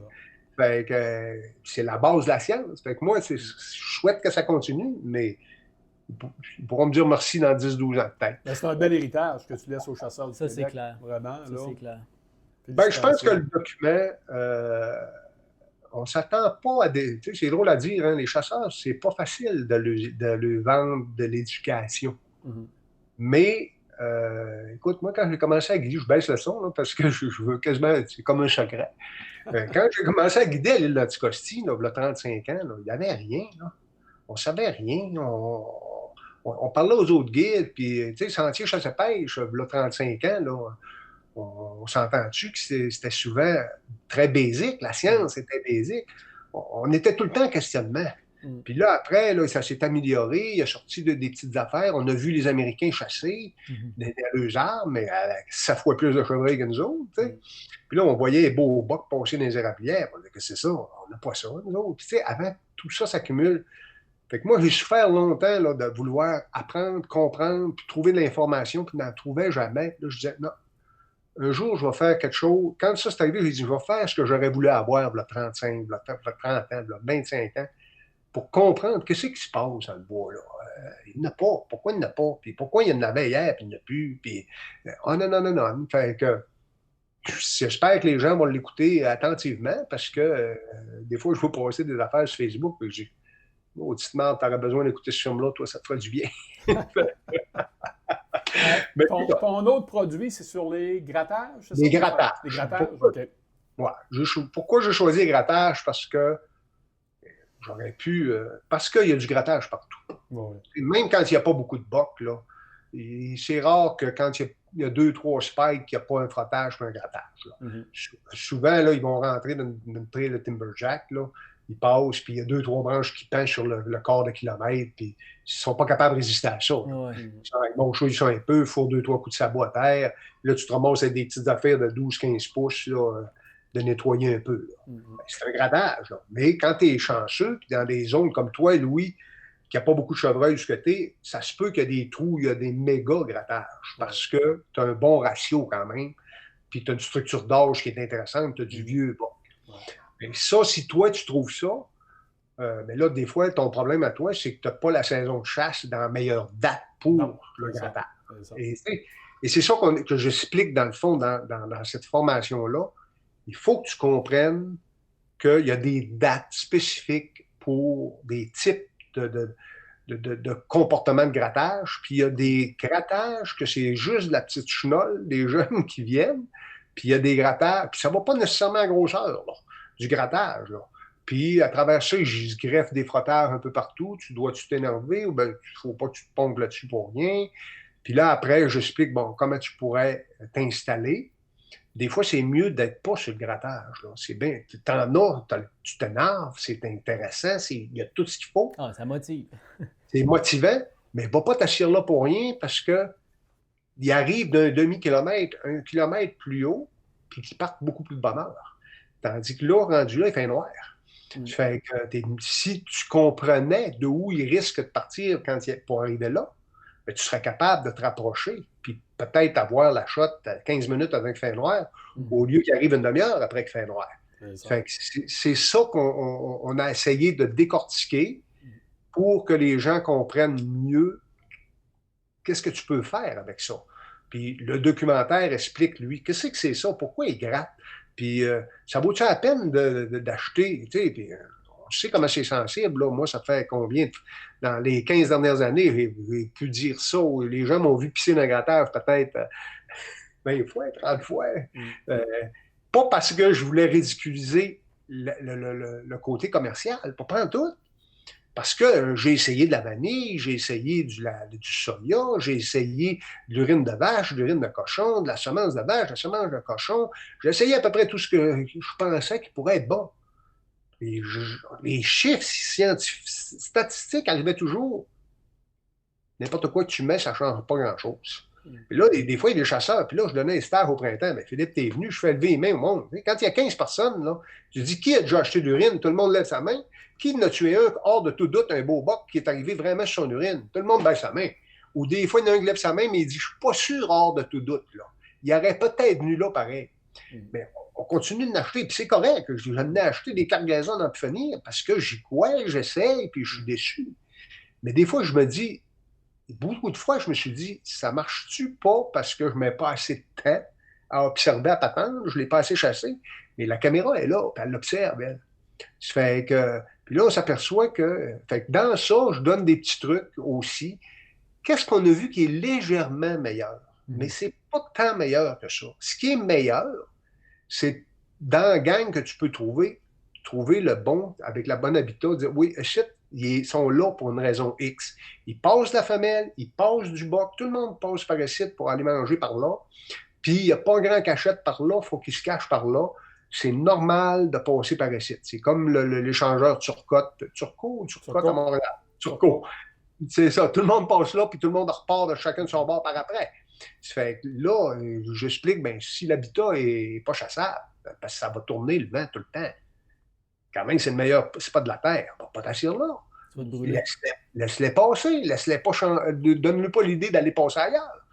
Fait que, c'est la base de la science. Fait que moi, je souhaite que ça continue, mais ils pourront me dire merci dans 10-12 ans, peut-être. C'est un bel héritage que tu laisses aux chasseurs du Ça, Québec. c'est clair. Vraiment, ça, là. c'est clair. Ben, je pense que le document, on ne s'attend pas à des... Tu sais, c'est drôle à dire, hein, les chasseurs, c'est pas facile de leur vendre de l'éducation. Mais, écoute, moi, quand j'ai commencé à guider, je baisse le son, là, parce que je veux quasiment... C'est comme un secret. Quand j'ai commencé à guider à l'île d'Anticosti, il y a 35 ans, là, il n'y avait rien. Là. On ne savait rien. On parlait aux autres guides, puis, tu sais, Sentier chasse-pêche, il y a 35 ans, là, on s'entend-tu que c'était souvent très basique, la science était basique. On était tout le temps en questionnement. Puis là, après, là, ça s'est amélioré, il a sorti des petites affaires. On a vu les Américains chasser des leurs armes, mais avec 7 fois plus de chevreuils que nous autres. Tu sais. Puis là, on voyait les beaux bocs passer dans les érablières. On disait que c'est ça, on n'a pas ça, nous autres. Puis tu sais, avant, tout ça s'accumule. Fait que moi, j'ai souffert longtemps là, de vouloir apprendre, comprendre, puis trouver de l'information, puis n'en trouvais jamais. Là, je disais, non, un jour, je vais faire quelque chose. Quand ça s'est arrivé, j'ai dit, je vais faire ce que j'aurais voulu avoir, là, 35, là, 30 ans, là, 25 ans, pour comprendre qu'est-ce qui se passe dans le bois, là. Il n'y en a pas. Pourquoi il n'y en a pas? Puis pourquoi il y en avait hier, puis il n'y en a plus? Puis, oh non, non, non, non. Fait que, j'espère que les gens vont l'écouter attentivement, parce que des fois, je veux passer des affaires sur Facebook, puis j'ai autrement, tu aurais besoin d'écouter ce film-là, toi, ça te ferait du bien. Mais ton autre produit, c'est sur les grattages? C'est les ça? grattages. Les grattages, pourquoi, OK. Ouais, pourquoi j'ai choisi les grattages? Parce que j'aurais pu... parce qu'il y a du grattage partout. Ouais. Même quand il n'y a pas beaucoup de bocs, là, c'est rare que quand il y a 2-3 spikes, qu'il n'y a pas un frottage et un grattage. Souvent, là, ils vont rentrer dans une trail de timberjack, là, ils passent, puis il y a 2-3 branches qui penchent sur le quart de kilomètre, puis ils ne sont pas capables de résister à ça. Ils vont choisir ça un peu, il faut 2-3 coups de sabot à terre. Là, tu te ramasses avec des petites affaires de 12-15 pouces, là, de nettoyer un peu. C'est un grattage. Là. Mais quand tu es chanceux, puis dans des zones comme toi, Louis, qui n'a pas beaucoup de chevreuils du côté, ça se peut qu'il y a des trous, il y a des méga grattages, parce que tu as un bon ratio quand même, puis tu as une structure d'âge qui est intéressante, tu as du vieux boc. Mais ça, si toi, tu trouves ça, mais là, des fois, ton problème à toi, c'est que tu n'as pas la saison de chasse dans la meilleure date pour le grattage. Et c'est ça que j'explique, dans le fond, dans cette formation-là. Il faut que tu comprennes qu'il y a des dates spécifiques pour des types de de comportement de grattage. Puis il y a des grattages que c'est juste de la petite chenole, des jeunes qui viennent. Puis il y a des grattages, puis ça ne va pas nécessairement à grosseur, là, du grattage. Là. Puis à travers ça, ils greffent des frottages un peu partout. Tu dois-tu t'énerver ou bien il ne faut pas que tu te ponges là-dessus pour rien. Puis là, après, j'explique comment tu pourrais t'installer. Des fois, c'est mieux d'être pas sur le grattage. Là. C'est bien. Tu t'énerves, c'est intéressant, il y a tout ce qu'il faut. Ah, ça motive. C'est motivant, mais ne va pas t'asseoir là pour rien parce que il arrive d'un demi-kilomètre, 1 kilomètre plus haut, puis qu'ils partent beaucoup plus de bonne heure. Tandis que là, rendu là, il fait noir. Ça fait que si tu comprenais d'où il risque de partir pour arriver là, bien, tu serais capable de te rapprocher, puis peut-être avoir la shot à 15 minutes avant qu'il fait noir, au lieu qu'il arrive une demi-heure après qu'il fait noir. Fait que c'est ça qu'on a essayé de décortiquer pour que les gens comprennent mieux qu'est-ce que tu peux faire avec ça. Puis le documentaire explique, lui, qu'est-ce que c'est ça, pourquoi il gratte. Puis ça vaut-tu la peine d'acheter, tu sais, puis on sait comment c'est sensible, là. Moi, ça fait combien, dans les 15 dernières années, j'ai pu dire ça, les gens m'ont vu pisser dans le grattage peut-être 20 fois, 30 fois. Pas parce que je voulais ridiculiser le côté commercial, pas prendre tout. Parce que j'ai essayé de la vanille, j'ai essayé du soya, j'ai essayé de l'urine de vache, de l'urine de cochon, de la semence de vache, de la semence de cochon. J'ai essayé à peu près tout ce que je pensais qui pourrait être bon. Et les chiffres statistiques arrivaient toujours. N'importe quoi que tu mets, ça ne change pas grand-chose. Et là, des fois, il y a des chasseurs, puis là, je donnais un stage au printemps. Mais Philippe, t'es venu, je fais lever les mains au monde. Quand il y a 15 personnes, là, je dis, qui a déjà acheté de l'urine? Tout le monde lève sa main. Qui en a tué un, hors de tout doute, un beau boc qui est arrivé vraiment sur son urine? Tout le monde baisse sa main. Ou des fois, il y en a un qui lève sa main, mais il dit, je suis pas sûr, hors de tout doute. Là. Il aurait peut-être venu là pareil. Mais on continue de l'acheter, puis c'est correct. J'en ai acheté des cargaisons d'en finir parce que j'y crois, j'essaie, puis je suis déçu. Mais des fois, je me dis, beaucoup de fois, je me suis dit, ça marche-tu pas parce que je ne mets pas assez de temps à observer, à t'attendre, je ne l'ai pas assez chassé. Mais la caméra est là, puis elle l'observe, elle. Ça fait que, puis là, on s'aperçoit que, dans ça, je donne des petits trucs aussi. Qu'est-ce qu'on a vu qui est légèrement meilleur? Mais c'est pas tant meilleur que ça. Ce qui est meilleur, c'est dans la gang que tu peux trouver le bon, avec la bonne habitat, dire oui, shit, ils sont là pour une raison X. Ils passent la femelle, ils passent du boc, tout le monde passe par ici pour aller manger par là. Puis il n'y a pas grand cachette par là, il faut qu'ils se cachent par là. C'est normal de passer par ici. C'est comme l'échangeur Turcotte à Montréal. Turcot. C'est ça, tout le monde passe là, puis tout le monde repart de chacun de son bord par après. Ça fait que là, j'explique, si l'habitat n'est pas chassable, parce que ça va tourner le vent tout le temps. Quand même, c'est le meilleur, c'est pas de la terre. Pas t'assurer là. Laisse-les passer. Laisse-les pas donne-lui pas l'idée d'aller passer ailleurs.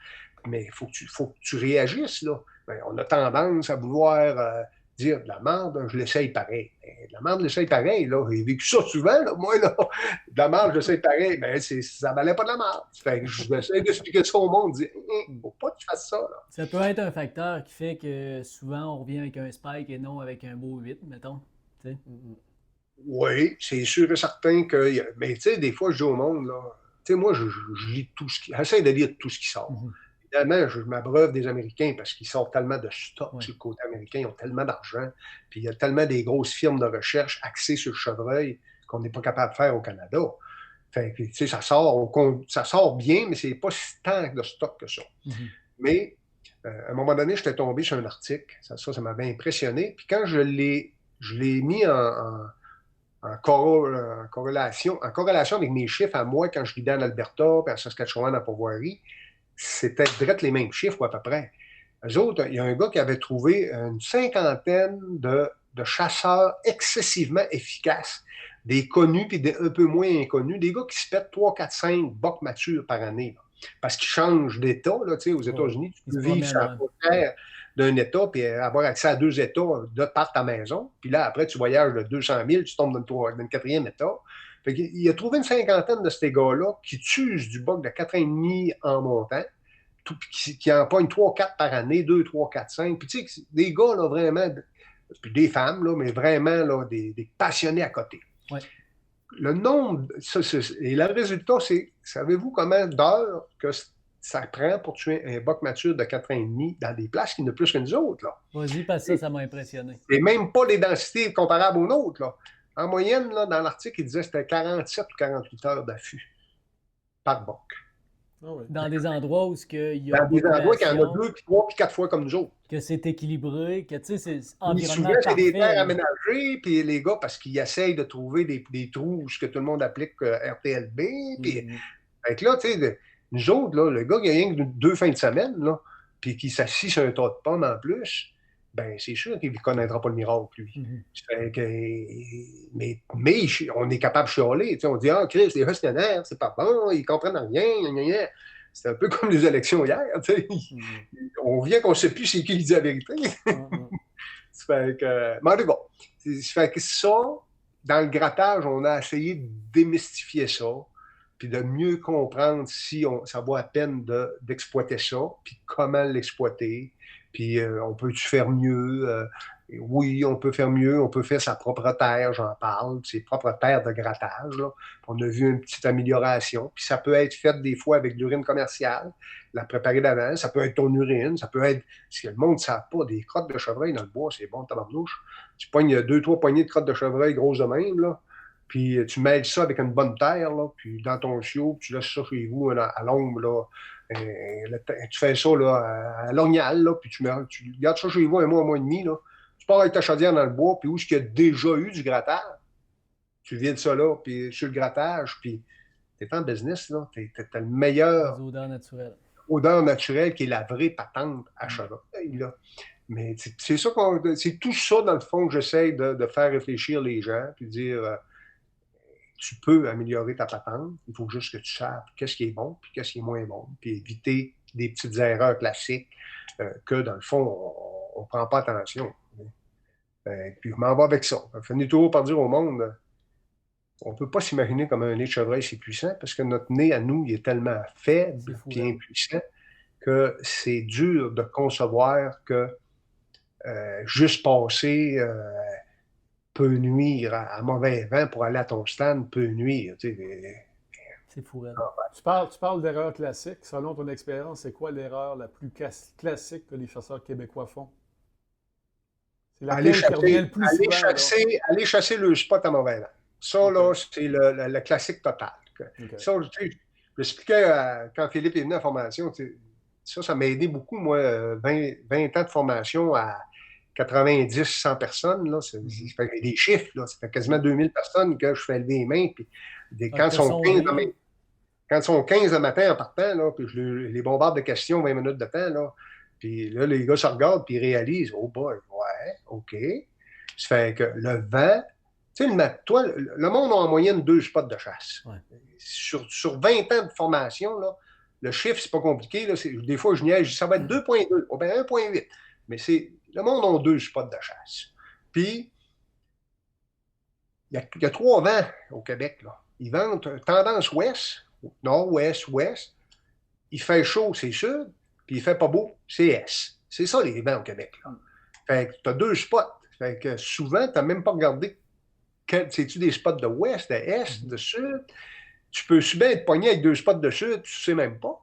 Mais il faut que tu réagisses, là. On a tendance à vouloir dire de la merde, je l'essaye pareil. De la merde, je l'essaye pareil, là. J'ai vécu ça souvent, là. Moi, là. De la merde, je l'essaye pareil. Mais ça valait pas de la merde. Fait que je vais essayer d'expliquer ça au monde. Dire, faut pas que tu fasses ça, là. Ça peut être un facteur qui fait que souvent, on revient avec un spike et non avec un beau 8, mettons. T'sais. Oui, c'est sûr et certain que. Mais tu sais, des fois, je dis au monde, là, tu sais, moi, je lis tout ce qui. J'essaie de lire tout ce qui sort. Évidemment, je m'abreuve des Américains parce qu'ils sortent tellement de stock sur le côté américain, ils ont tellement d'argent, puis il y a tellement des grosses firmes de recherche axées sur le chevreuil qu'on n'est pas capable de faire au Canada. Fait que, tu sais, ça sort bien, mais c'est pas si tant de stock que ça. Mais, à un moment donné, j'étais tombé sur un article, ça m'avait impressionné, puis quand je l'ai mis en corrélation avec mes chiffres à moi quand je vivais en Alberta, puis en Saskatchewan, en pourvoirie, c'était direct les mêmes chiffres, à peu près. Eux autres, il y a un gars qui avait trouvé une cinquantaine de chasseurs excessivement efficaces, des connus puis des un peu moins inconnus, des gars qui se pètent 3, 4, 5 bocs matures par année. Là. Parce qu'ils changent d'État. Là, aux États-Unis, tu peux vivre sur la frontière d'un État puis avoir accès à 2 États par ta maison. Puis là, après, tu voyages de 200 000, tu tombes dans le 4e État. Fait il a trouvé une cinquantaine de ces gars-là qui tuent du boc de 4,5 en montant, qui en pognent 3-4 par année, 2, 3, 4, 5. Puis tu sais, des gars, là, vraiment, puis des femmes, là, mais vraiment, là, des passionnés à côté. Ouais. le nombre, et le résultat, c'est, savez-vous combien d'heures que ça prend pour tuer un boc mature de 4 ans et demi dans des places qui n'ont plus que nous autres, là? Vas-y, parce que ça m'a impressionné. Et même pas les densités comparables aux nôtres, là. En moyenne, là, dans l'article, il disait que c'était 47 ou 48 heures d'affût par boc. Ah oui. Dans des endroits où il y a Dans des endroits qu'il y en a population, 2, puis 3, puis 4 fois comme nous autres. que c'est équilibré, que tu sais, c'est Puis environnement souvent, c'est des parfait. terres aménagées, puis les gars, parce qu'ils essayent de trouver des trous où ce que tout le monde applique RTLB, puis fait que là, tu sais, nous autres, là, le gars qui a rien que 2 fins de semaine, là, puis qui s'assit sur un tas de pommes en plus, ben c'est sûr qu'il ne connaîtra pas le miracle, lui. Fait que, mais on est capable de chialer. Tu sais, on dit, ah, Chris, les gestionnaires, c'est pas bon, ils comprennent rien, gna, gna, gna. C'est un peu comme les élections hier. Tu sais. On vient qu'on ne sait plus c'est qui qui dit la vérité. Fait que, mais en tout cas, fait que ça, dans le grattage, on a essayé de démystifier ça, puis de mieux comprendre si ça vaut la peine d'exploiter ça, puis comment l'exploiter, puis on peut-tu faire mieux? Oui, on peut faire mieux, on peut faire sa propre terre, j'en parle, ses propres terres de grattage. Là. On a vu une petite amélioration, puis ça peut être fait des fois avec de l'urine commerciale, la préparer d'avance, ça peut être ton urine, ça peut être, si le monde ne sait pas, des crottes de chevreuil dans le bois, c'est bon, tabarnouche. Tu pognes 2-3 poignées de crottes de chevreuil grosses de même, là, puis tu mêles ça avec une bonne terre, là, puis dans ton chiot, tu laisses ça chez vous à l'ombre, là. Tu fais ça là, à l'orignal, là, puis tu gardes ça chez vous un mois et demi, là. Tu pars avec ta chaudière dans le bois, puis où est-ce qu'il y a déjà eu du grattage, tu vides ça là, puis sur le grattage, puis t'es en business, là. T'as le meilleur odeur naturelle qui est la vraie patente à chevreuil, là. Mais c'est ça c'est tout ça, dans le fond, que j'essaie de faire réfléchir les gens, puis dire tu peux améliorer ta patente, il faut juste que tu saches qu'est-ce qui est bon, puis qu'est-ce qui est moins bon, puis éviter des petites erreurs classiques que, dans le fond, on ne prend pas attention. Puis je m'en vais avec ça. Je finis toujours par dire au monde, on ne peut pas s'imaginer comme un nez de chevreuil, c'est puissant, parce que notre nez, à nous, il est tellement faible et impuissant que c'est dur de concevoir que juste passer peut nuire à mauvais vent pour aller à ton stand, peut nuire. C'est fou. Tu parles d'erreurs classiques. Selon ton expérience, c'est quoi l'erreur la plus classique que les chasseurs québécois font? C'est laquelle qui revient le plus souvent? Aller chasser le spot à mauvais vent. Ça, là, c'est le classique total. Ça, j'expliquais quand Philippe est venu à la formation, ça m'a aidé beaucoup, moi, 20 ans de formation à 90, 100 personnes, là, ça fait des chiffres, là, ça fait quasiment 2000 personnes que je fais lever les mains, puis quand ils sont 15 le matin en partant, là, puis je les bombarde de questions 20 minutes de temps, là, puis là, les gars se regardent, puis ils réalisent, oh boy, ouais, OK. Ça fait que le vent, tu sais, toi, le monde a en moyenne 2 spots de chasse. Ouais. Sur 20 ans de formation, là, le chiffre, c'est pas compliqué, là, des fois, je niaise, ça va être 2,2, ou bien 1,8, mais le monde a 2 spots de chasse. Puis, il y a 3 vents au Québec. Là. Ils vendent tendance ouest, nord-ouest, ouest. Il fait chaud, c'est sud, puis il fait pas beau, c'est est. C'est ça, les vents au Québec. Là. Fait que tu as 2 spots. Fait que souvent, tu n'as même pas regardé c'est-tu des spots de ouest, de est, de sud. Tu peux souvent être pogné avec 2 spots de sud, tu ne sais même pas.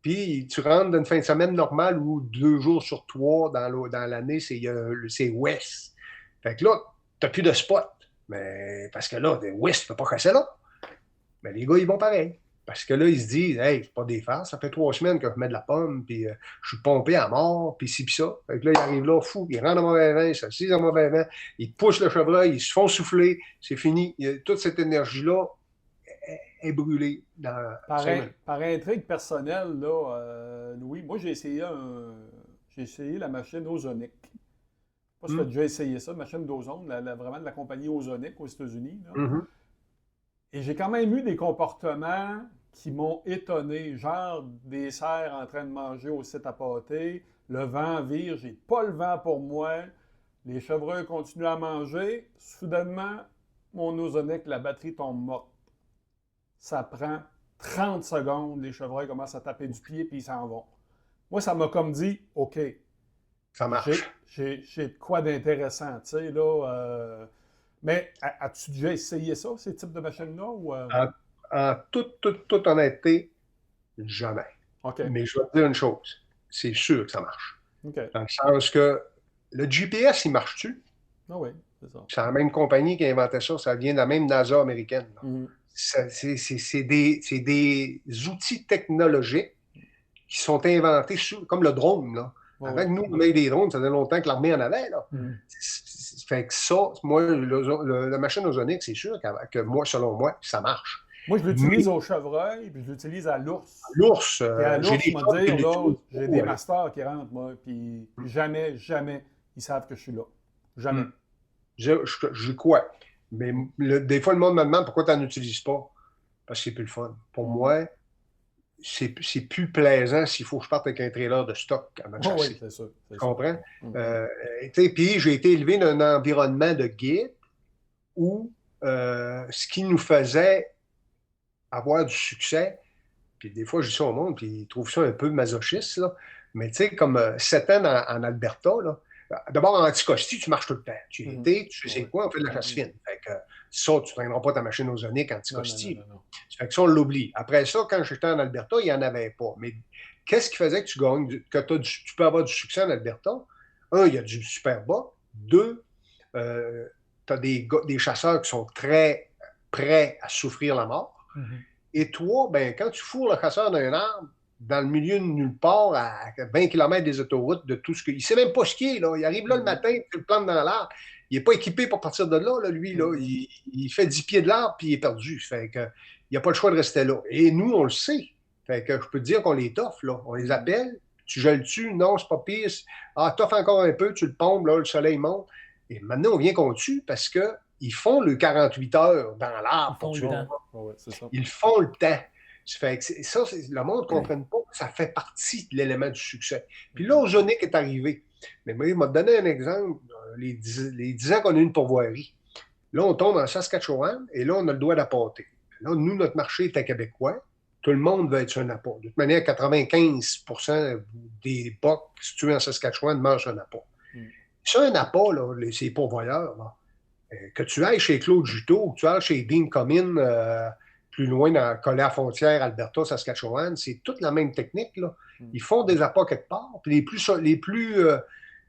Puis tu rentres dans une fin de semaine normale où 2 jours sur 3 dans l'année, c'est ouest. Fait que là, tu n'as plus de spot. Mais parce que là, ouest, tu ne peux pas casser là. Mais les gars, ils vont pareil. Parce que là, ils se disent, hey, c'est pas des farces, ça fait 3 semaines que je mets de la pomme, puis je suis pompé à mort, puis ci, puis ça. Fait que là, ils arrivent là, fou, ils rentrent à mauvais vent, ils s'assisent à mauvais vent, ils poussent le chevreuil, ils se font souffler, c'est fini. Toute cette énergie-là est brûlée. Par intrigue personnelle, là, Louis, moi, j'ai essayé la machine Ozonic. Je sais pas si tu as déjà essayé ça, machine d'ozone, vraiment de la compagnie Ozonic aux États-Unis. Et j'ai quand même eu des comportements qui m'ont étonné, genre des cerfs en train de manger au site à pâté, le vent vire, j'ai pas le vent pour moi, les chevreuils continuent à manger, soudainement, mon Ozonic, la batterie tombe morte. Ça prend 30 secondes, les chevreuils commencent à taper du pied puis ils s'en vont. Moi, ça m'a comme dit, OK, ça marche. J'ai de quoi d'intéressant, tu sais, là... Mais as-tu déjà essayé ça, ces types de machines-là? Ou, En toute honnêteté, jamais. OK. Mais je vais te dire une chose, c'est sûr que ça marche. OK. Dans le sens que le GPS, il marche-tu? Ah oui, c'est ça. C'est la même compagnie qui a inventé ça, ça vient de la même NASA américaine. Mhm. C'est des outils technologiques qui sont inventés comme le drone. Là. Ouais, Avant ouais. que nous, on ait des drones, ça faisait longtemps que l'armée en avait. Là. Mhm. Fait que ça, moi, la machine ozonique, c'est sûr que moi, selon moi, ça marche. Moi, je l'utilise au chevreuil, puis je l'utilise à l'ours. L'ours, Puis à j'ai l'ours, des je chats me qui dire, là, l'utilisent j'ai beaucoup, des ouais. masters qui rentrent, moi, puis jamais, ils savent que je suis là. Jamais. Je crois. Mais des fois, le monde me demande pourquoi tu n'en utilises pas. Parce que c'est plus le fun. Pour moi, c'est plus plaisant s'il faut que je parte avec un trailer de stock avant de Oh, chasser. oui, c'est sûr. Tu comprends? Mhm. Puis j'ai été élevé dans un environnement de guide où ce qui nous faisait avoir du succès, puis des fois je dis ça au monde, puis ils trouvent ça un peu masochiste, là. Mais tu sais, comme 7 ans en Alberta, là, d'abord en Anticosti, tu marches tout le temps. Tu y étais, tu sais quoi, on fait de la chasse fine. Fait que ça, tu ne traîneras pas ta machine ozonique en Anticosti. Non. Fait que ça, on l'oublie. Après ça, quand j'étais en Alberta, il n'y en avait pas. Mais qu'est-ce qui faisait que tu gagnes, que tu peux avoir du succès en Alberta? Un, il y a du super bas. Deux, tu as des chasseurs qui sont très prêts à souffrir la mort. Mhm. Et toi, ben, quand tu fourres le chasseur d'un arbre, dans le milieu de nulle part, à 20 km des autoroutes, de tout ce que. Il ne sait même pas ce qu'il est, là. Il arrive là le matin, tu le plantes dans l'arbre. Il n'est pas équipé pour partir de là, lui. Là. Il fait 10 pieds de l'arbre, puis il est perdu. Fait que, il n'a pas le choix de rester là. Et nous, on le sait. Fait que je peux te dire qu'on les toffe, là. On les appelle. Tu gèles-tu? Non, c'est pas pire. Ah, toffe encore un peu, tu le pompes, là, le soleil monte. Et maintenant, on vient qu'on tue parce qu'ils font le 48 heures dans l'arbre. Ils font le temps. Ouais, c'est ça. Ils font le temps. Fait que ça, le monde ne comprenne pas que ça fait partie de l'élément du succès. Puis là, Ozonic est arrivé. Mais moi, il m'a donné un exemple, les 10 ans qu'on a eu une pourvoirie. Là, on tombe en Saskatchewan et là, on a le droit d'appâter. Là, nous, notre marché est à québécois. Tout le monde veut être sur un appât. De toute manière, 95% des bocs situés en Saskatchewan mangent un appât. Sur un appât, là, ces pourvoyeurs, là, que tu ailles chez Claude Juteau, que tu ailles chez Dean Cummins, plus loin, collé à la frontière Alberta, Saskatchewan, c'est toute la même technique. Là. Ils font des appâts quelque part. Puis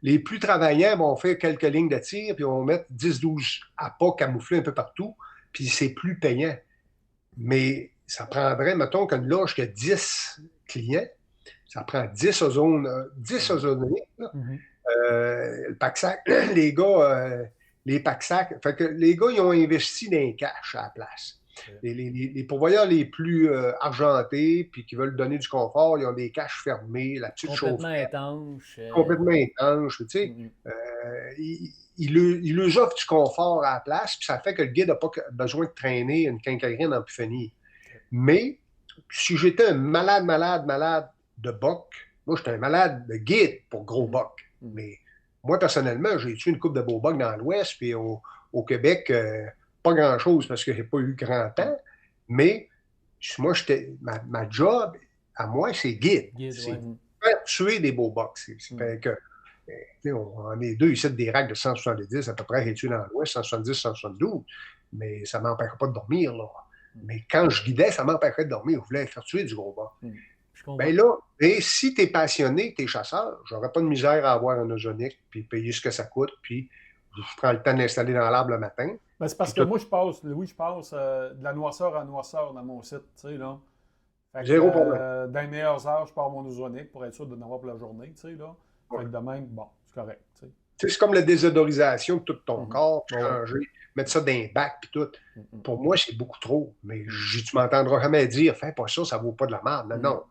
les plus travaillants vont faire quelques lignes de tir, puis vont mettre 10-12 appâts camouflés un peu partout, puis c'est plus payant. Mais ça prendrait, mettons, qu'une loge qui a 10 clients, ça prend 10 ozoniques. Le pack-sac, les gars, les pack-sacs, fait que les gars, ils ont investi dans les cash à la place. Les pourvoyeurs les plus argentés, puis qui veulent donner du confort, ils ont des caches fermées, la petite Complètement chaufferette. étanche. Complètement étanche, tu sais. Ils leur offrent du confort à la place, puis ça fait que le guide n'a pas besoin de traîner une quincaillerie en pu finir. Mais si j'étais un malade de boc, moi, j'étais un malade de guide pour gros boc. Mais moi, personnellement, j'ai tué une coupe de beaux bocs dans l'Ouest, puis au Québec, pas grand-chose parce que j'ai pas eu grand temps. Mais moi, ma job, à moi, c'est guide. C'est faire tuer des beaux bocs. Fait que, on est deux ici des racks de 170 à peu près rétués dans l'Ouest, 170, 172. Mais ça ne m'empêcherait pas de dormir, là. Mais quand je guidais, ça m'empêcherait de dormir. Je voulais faire tuer du gros boc. Ben là, et si tu es passionné, tu es chasseur, j'aurais pas de misère à avoir un ozonique, puis payer ce que ça coûte, puis je prends le temps de l'installer dans l'arbre le matin. Ben, c'est parce que moi, je passe de la noirceur à noirceur dans mon site, tu sais, là. Zéro problème. Dans les meilleures heures, je pars mon ozonique pour être sûr de n'avoir pour la journée, tu sais, là. Fait que de même, bon, c'est correct, tu sais. C'est comme la désodorisation de tout ton corps, changer, mettre ça dans un bac, puis tout. Pour moi, c'est beaucoup trop, mais tu m'entendras jamais dire, fais pas ça, ça vaut pas de la merde. Non.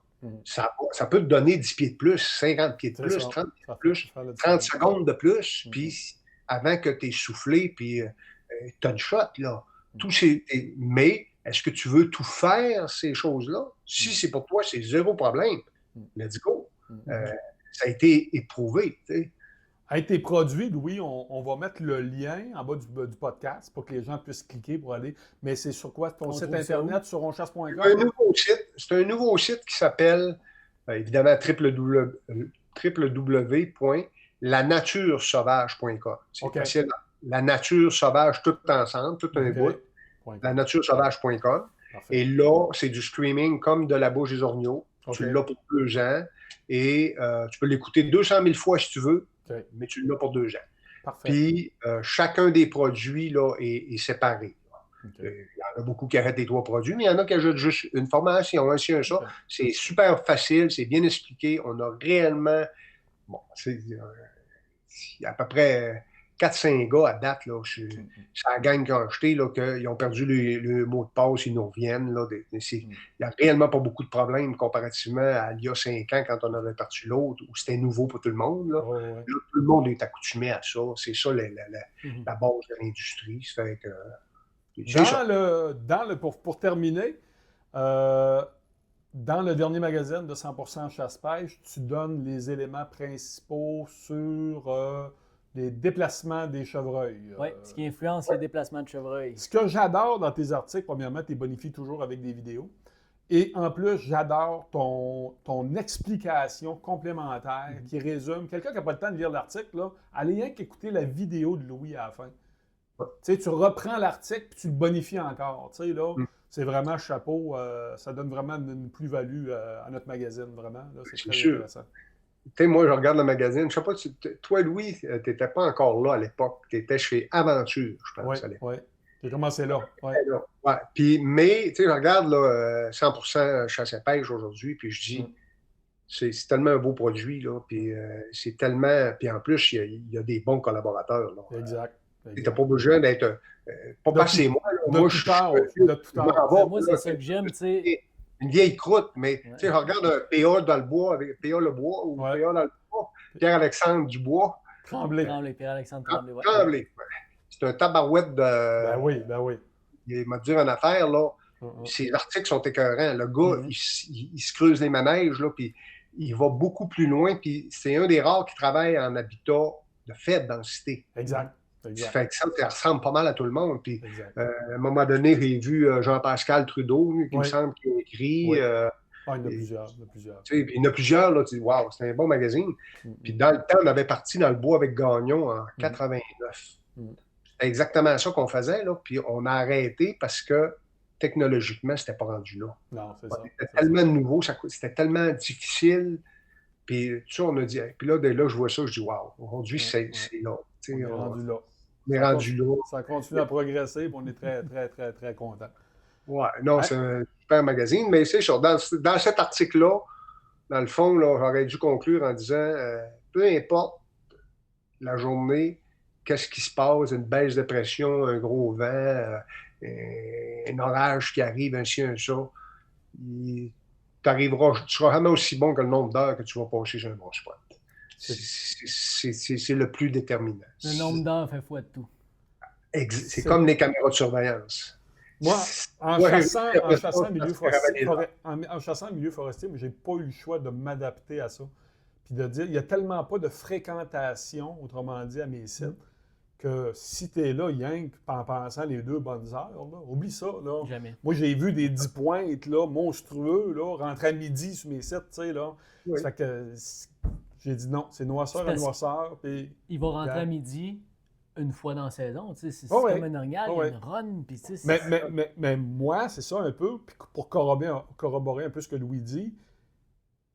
Ça peut te donner 10 pieds de plus, 50 pieds de plus, 30 pieds de plus, 30 secondes de plus, puis avant que tu aies soufflé, puis tu as une shot, là. Mais est-ce que tu veux tout faire, ces choses-là? Si c'est pour toi, c'est zéro problème. Let's go. Ça a été éprouvé, tu sais. Avec tes produits, Louis, on va mettre le lien en bas du podcast pour que les gens puissent cliquer pour aller. Mais c'est sur quoi? Ton site internet, sur onchasse.com? C'est un nouveau site qui s'appelle, évidemment, www.lanaturesauvage.com. C'est facile. La Nature Sauvage, tout ensemble, tout un bout. lanaturesauvage.com. Et là, c'est du streaming comme de la bouche des orgnaux. Tu l'as pour 2 ans. Et tu peux l'écouter 200 000 fois si tu veux, mais tu l'as pour 2 ans. Parfait. Puis, chacun des produits là, est séparé. Il y en a beaucoup qui arrêtent les 3 produits, mais il y en a qui ajoutent juste une formation, un ci, un ça. C'est super facile, c'est bien expliqué. On a réellement... Bon, il y a à peu près 4-5 gars à date, là, c'est la gang qui a acheté, là, qu'ils ont perdu le mot de passe, ils nous reviennent. Là, il n'y a réellement pas beaucoup de problèmes comparativement à il y a 5 ans quand on avait parti l'autre, où c'était nouveau pour tout le monde. Là. Là, tout le monde est accoutumé à ça. C'est ça la base de l'industrie. Ça fait que, pour terminer, dans le dernier magazine de 100% chasse-pêche, tu donnes les éléments principaux sur les déplacements des chevreuils. Oui, ce qui influence les déplacements de chevreuils. Ce que j'adore dans tes articles, premièrement, tu les bonifies toujours avec des vidéos. Et en plus, j'adore ton explication complémentaire qui résume. Quelqu'un qui n'a pas le temps de lire l'article, là, allez rien qu'écouter la vidéo de Louis à la fin. Tu reprends l'article puis tu le bonifies encore. Là, c'est vraiment chapeau. Ça donne vraiment une plus-value à notre magazine, vraiment. Là, c'est très intéressant. Moi, je regarde le magazine. Je sais pas, toi, Louis, tu n'étais pas encore là à l'époque. Tu étais chez Aventure, je pense. Oui, j'ai commencé là. Puis, mais, je regarde là, 100% chasse à pêche aujourd'hui, puis je dis, c'est tellement un beau produit, là, puis c'est tellement... Puis en plus, il y a des bons collaborateurs. Là. Exact. Tu n'as pas besoin d'être... pas passer moi. Moi, je suis moi, c'est ça que j'aime, tu sais. Une vieille croûte, mais je regarde un PA dans le bois, avec PA le bois, ou PA dans le bois, Pierre-Alexandre Dubois. Tremblay, Pierre-Alexandre Tremblay. Tremblay. C'est un tabarouette de... Ben oui. Il m'a dit une affaire, là. Ses articles sont écœurants. Le gars, il se creuse les manèges, là, puis il va beaucoup plus loin, puis c'est un des rares qui travaille en habitat de faible densité. Exact. Ça fait que ça ressemble pas mal à tout le monde. Puis, à un moment donné, j'ai vu Jean-Pascal Trudeau, qui me semble qu'il a écrit. Il y en a plusieurs. Puis il y en a plusieurs, là, tu dis, waouh, c'est un bon magazine. Puis dans le temps, on avait parti dans le bois avec Gagnon en 89. C'était exactement ça qu'on faisait, là. Puis on a arrêté parce que technologiquement, c'était pas rendu là. Non, c'est ça. C'était tellement nouveau, c'était tellement difficile. Puis tu sais, on a dit, puis là, je vois ça, je dis, waouh, aujourd'hui, c'est là. On est rendu là. On est rendu là. Ça continue à progresser, et on est très, très, très, très content. Ouais, non, c'est un super magazine, mais c'est sûr, dans cet article-là, dans le fond, là, j'aurais dû conclure en disant, peu importe la journée, qu'est-ce qui se passe, une baisse de pression, un gros vent, un orage qui arrive, un ci, un ça, tu seras jamais aussi bon que le nombre d'heures que tu vas passer sur un bon spot. C'est le plus déterminant. Le nombre d'heures fait foi de tout. C'est comme les caméras de surveillance. Moi, en chassant en milieu forestier, je n'ai pas eu le choix de m'adapter à ça. Puis de dire, il n'y a tellement pas de fréquentation, autrement dit, à mes sites, que si tu es là, rien qu'en pensant les 2 bonnes heures, là, oublie ça. Là. Jamais. Moi, j'ai vu des 10 pointes là, monstrueux là, rentrer à midi sur mes sites. Tu sais, là. Oui. Ça fait que j'ai dit non, c'est noirceur à noirceur. Puis, il va rentrer à midi une fois dans la saison. Tu sais, c'est comme un orignal, il y a une run. Puis, tu sais, mais moi, c'est ça un peu, puis pour corroborer un peu ce que Louis dit,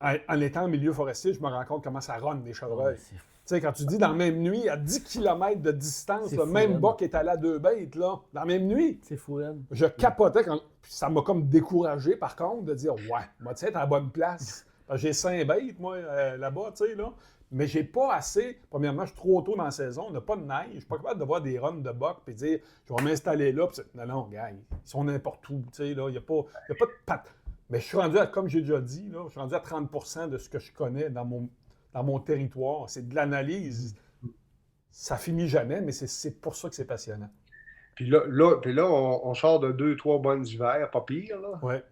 en étant en milieu forestier, je me rends compte comment ça run des chevreuils. Tu sais, quand tu dis dans la même nuit, à 10 km de distance, le même boc est allé à 2 bêtes, là, dans la même nuit. C'est fou, hein? Je capotais quand. Ça m'a comme découragé, par contre, de dire, ouais, moi, tu sais, t'es à la bonne place. J'ai 5 bêtes, moi, là-bas, tu sais, là. Mais j'ai pas assez. Premièrement, je suis trop tôt dans la saison, on n'a pas de neige. Je suis pas capable de voir des runs de boc et dire, je vais m'installer là. Non, gars, ils sont n'importe où, tu sais, là. Il n'y a pas de patte. Mais je suis rendu à, comme j'ai déjà dit, là, je suis rendu à 30% de ce que je connais dans mon territoire. C'est de l'analyse. Ça finit jamais, mais c'est pour ça que c'est passionnant. Puis là, on sort de 2-3 bonnes hivers, pas pire. Là. Ouais.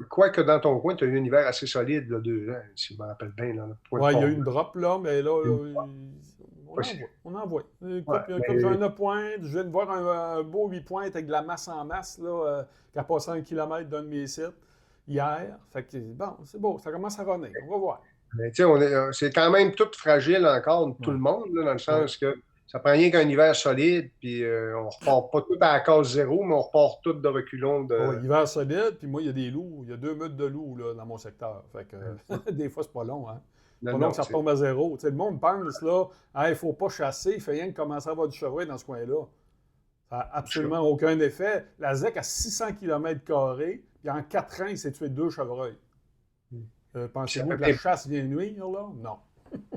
Quoique dans ton coin, tu as eu un hiver assez solide, là, 2 ans, si je me rappelle bien. Oui, il y a eu une drop, là, mais là, on en voit. Écoute, comme j'ai un 9 points, je viens de voir un beau 8 points avec de la masse en masse, là, qui a passé 1 km d'un de mes sites hier. Fait que, bon, c'est beau, ça commence à revenir. On va voir. Mais tu sais, c'est quand même tout fragile encore, tout le monde, là, dans le sens que Ça prend rien qu'un hiver solide, puis on repart pas tout à la case zéro, mais on repart tout de reculons. Hiver solide, puis moi, il y a des loups. Il y a 2 meutes de loups là, dans mon secteur. Fait que des fois, c'est pas long, hein? Pas long que ça retombe à zéro. Tu sais, le monde pense, là, il faut pas chasser, il fait rien que commencer à avoir du chevreuil dans ce coin-là. Ça n'a absolument aucun effet. La ZEC a 600 km², puis en 4 ans, il s'est tué 2 chevreuils. Pensez-vous que la chasse vient nuire, là? Non.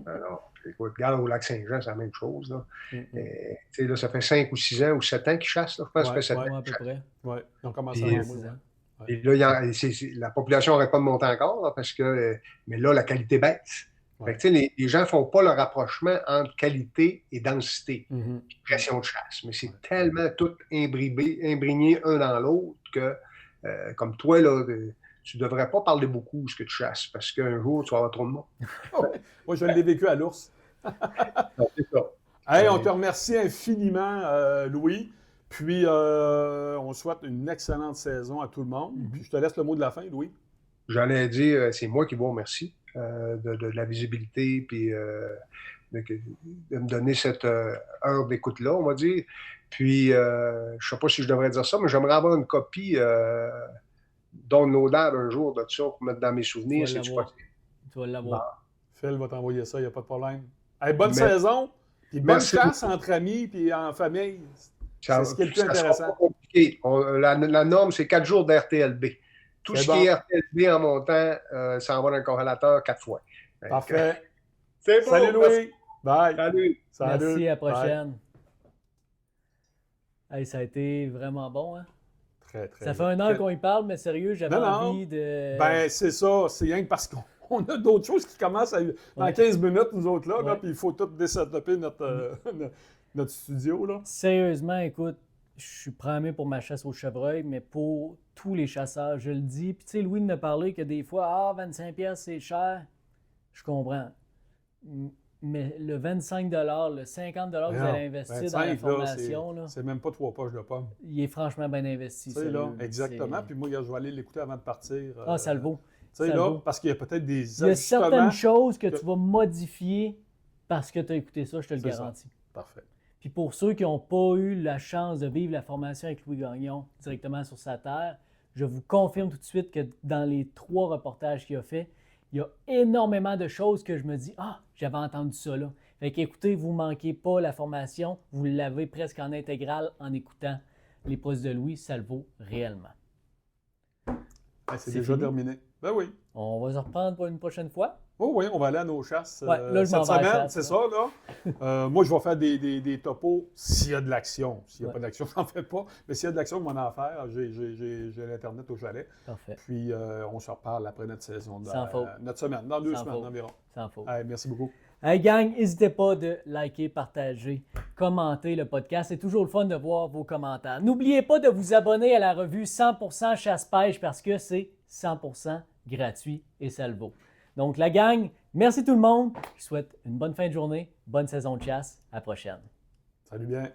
Alors, écoute, regarde au lac Saint-Jean, c'est la même chose. Là. Là, ça fait 5 ou 6 ans ou 7 ans qu'ils chassent. Là. Je pense que ça fait 7 ans. À peu près. Oui, ils ont commencé à 6 ans. Et là, la population n'aurait pas de monter encore, là, parce que, mais là, la qualité baisse. Fait que, les gens ne font pas le rapprochement entre qualité et densité, puis pression de chasse. Mais c'est tellement tout imbrigné un dans l'autre que, comme toi, là, tu ne devrais pas parler beaucoup de ce que tu chasses, parce qu'un jour, tu vas avoir trop de monde. Moi, je l'ai vécu à l'ours. C'est ça. Hey, on te remercie infiniment, Louis. Puis, on souhaite une excellente saison à tout le monde. Puis, je te laisse le mot de la fin, Louis. J'allais dire, c'est moi qui vous remercie de la visibilité, puis de me donner cette heure d'écoute-là, on va dire. Puis, je ne sais pas si je devrais dire ça, mais j'aimerais avoir une copie downloadable un jour de ça pour mettre dans mes souvenirs. Tu vas l'avoir. Phil va t'envoyer ça, il n'y a pas de problème. Hey, bonne saison, puis bonne chasse entre amis puis en famille. C'est ce qui est le plus intéressant. La norme, c'est 4 jours d'RTLB. Tout ce qui est RTLB en montant, ça envoie dans le corrélateur 4 fois. Parfait. C'est bon. Salut Louis. Bye. Salut. Merci, à la prochaine. Hey, ça a été vraiment bon, hein? Très, très ça fait 1 heure qu'on y parle, mais sérieux, j'avais envie de... Ben, c'est ça. C'est rien que parce qu'on a d'autres choses qui commencent dans 15 minutes, nous autres, là, puis il faut tout désettaper notre studio, là. Sérieusement, écoute, je suis primé pour ma chasse au chevreuil, mais pour tous les chasseurs, je le dis. Puis tu sais, Louis nous a parlé que des fois, 25$ c'est cher. Je comprends. Mais le 25$, le 50$ que vous allez investir dans la formation, c'est même pas 3 poches de pommes. Il est franchement bien investi. C'est là, exactement. Puis moi, je vais aller l'écouter avant de partir. Ça le vaut. Tu sais, là, parce qu'il y a peut-être des ajustements. Il y a certaines choses que tu vas modifier parce que tu as écouté ça, je te le garantis. Parfait. Puis pour ceux qui n'ont pas eu la chance de vivre la formation avec Louis Gagnon directement sur sa terre, je vous confirme tout de suite que dans les 3 reportages qu'il a fait, il y a énormément de choses que je me dis « Ah, j'avais entendu ça là ». Fait qu'écoutez, vous ne manquez pas la formation, vous l'avez presque en intégrale en écoutant les produits de Louis, ça le vaut réellement. C'est déjà terminé. Ben oui. On va se reprendre pour une prochaine fois. Oh oui, on va aller à nos chasses là, cette semaine, c'est ça, là. Moi, je vais faire des topos s'il y a de l'action. S'il n'y a pas d'action, je n'en fais pas. Mais s'il y a de l'action, je m'en en faire. J'ai l'Internet au chalet. Parfait. Puis, on se reparle après notre saison, notre semaine, dans 2 semaines environ. Sans faute. Hey, merci beaucoup. Hey gang, n'hésitez pas de liker, partager, commenter le podcast. C'est toujours le fun de voir vos commentaires. N'oubliez pas de vous abonner à la revue 100% Chasse-Pêche parce que c'est 100% gratuit et ça le vaut. Donc la gang, merci tout le monde. Je vous souhaite une bonne fin de journée, bonne saison de chasse. À la prochaine. Salut bien.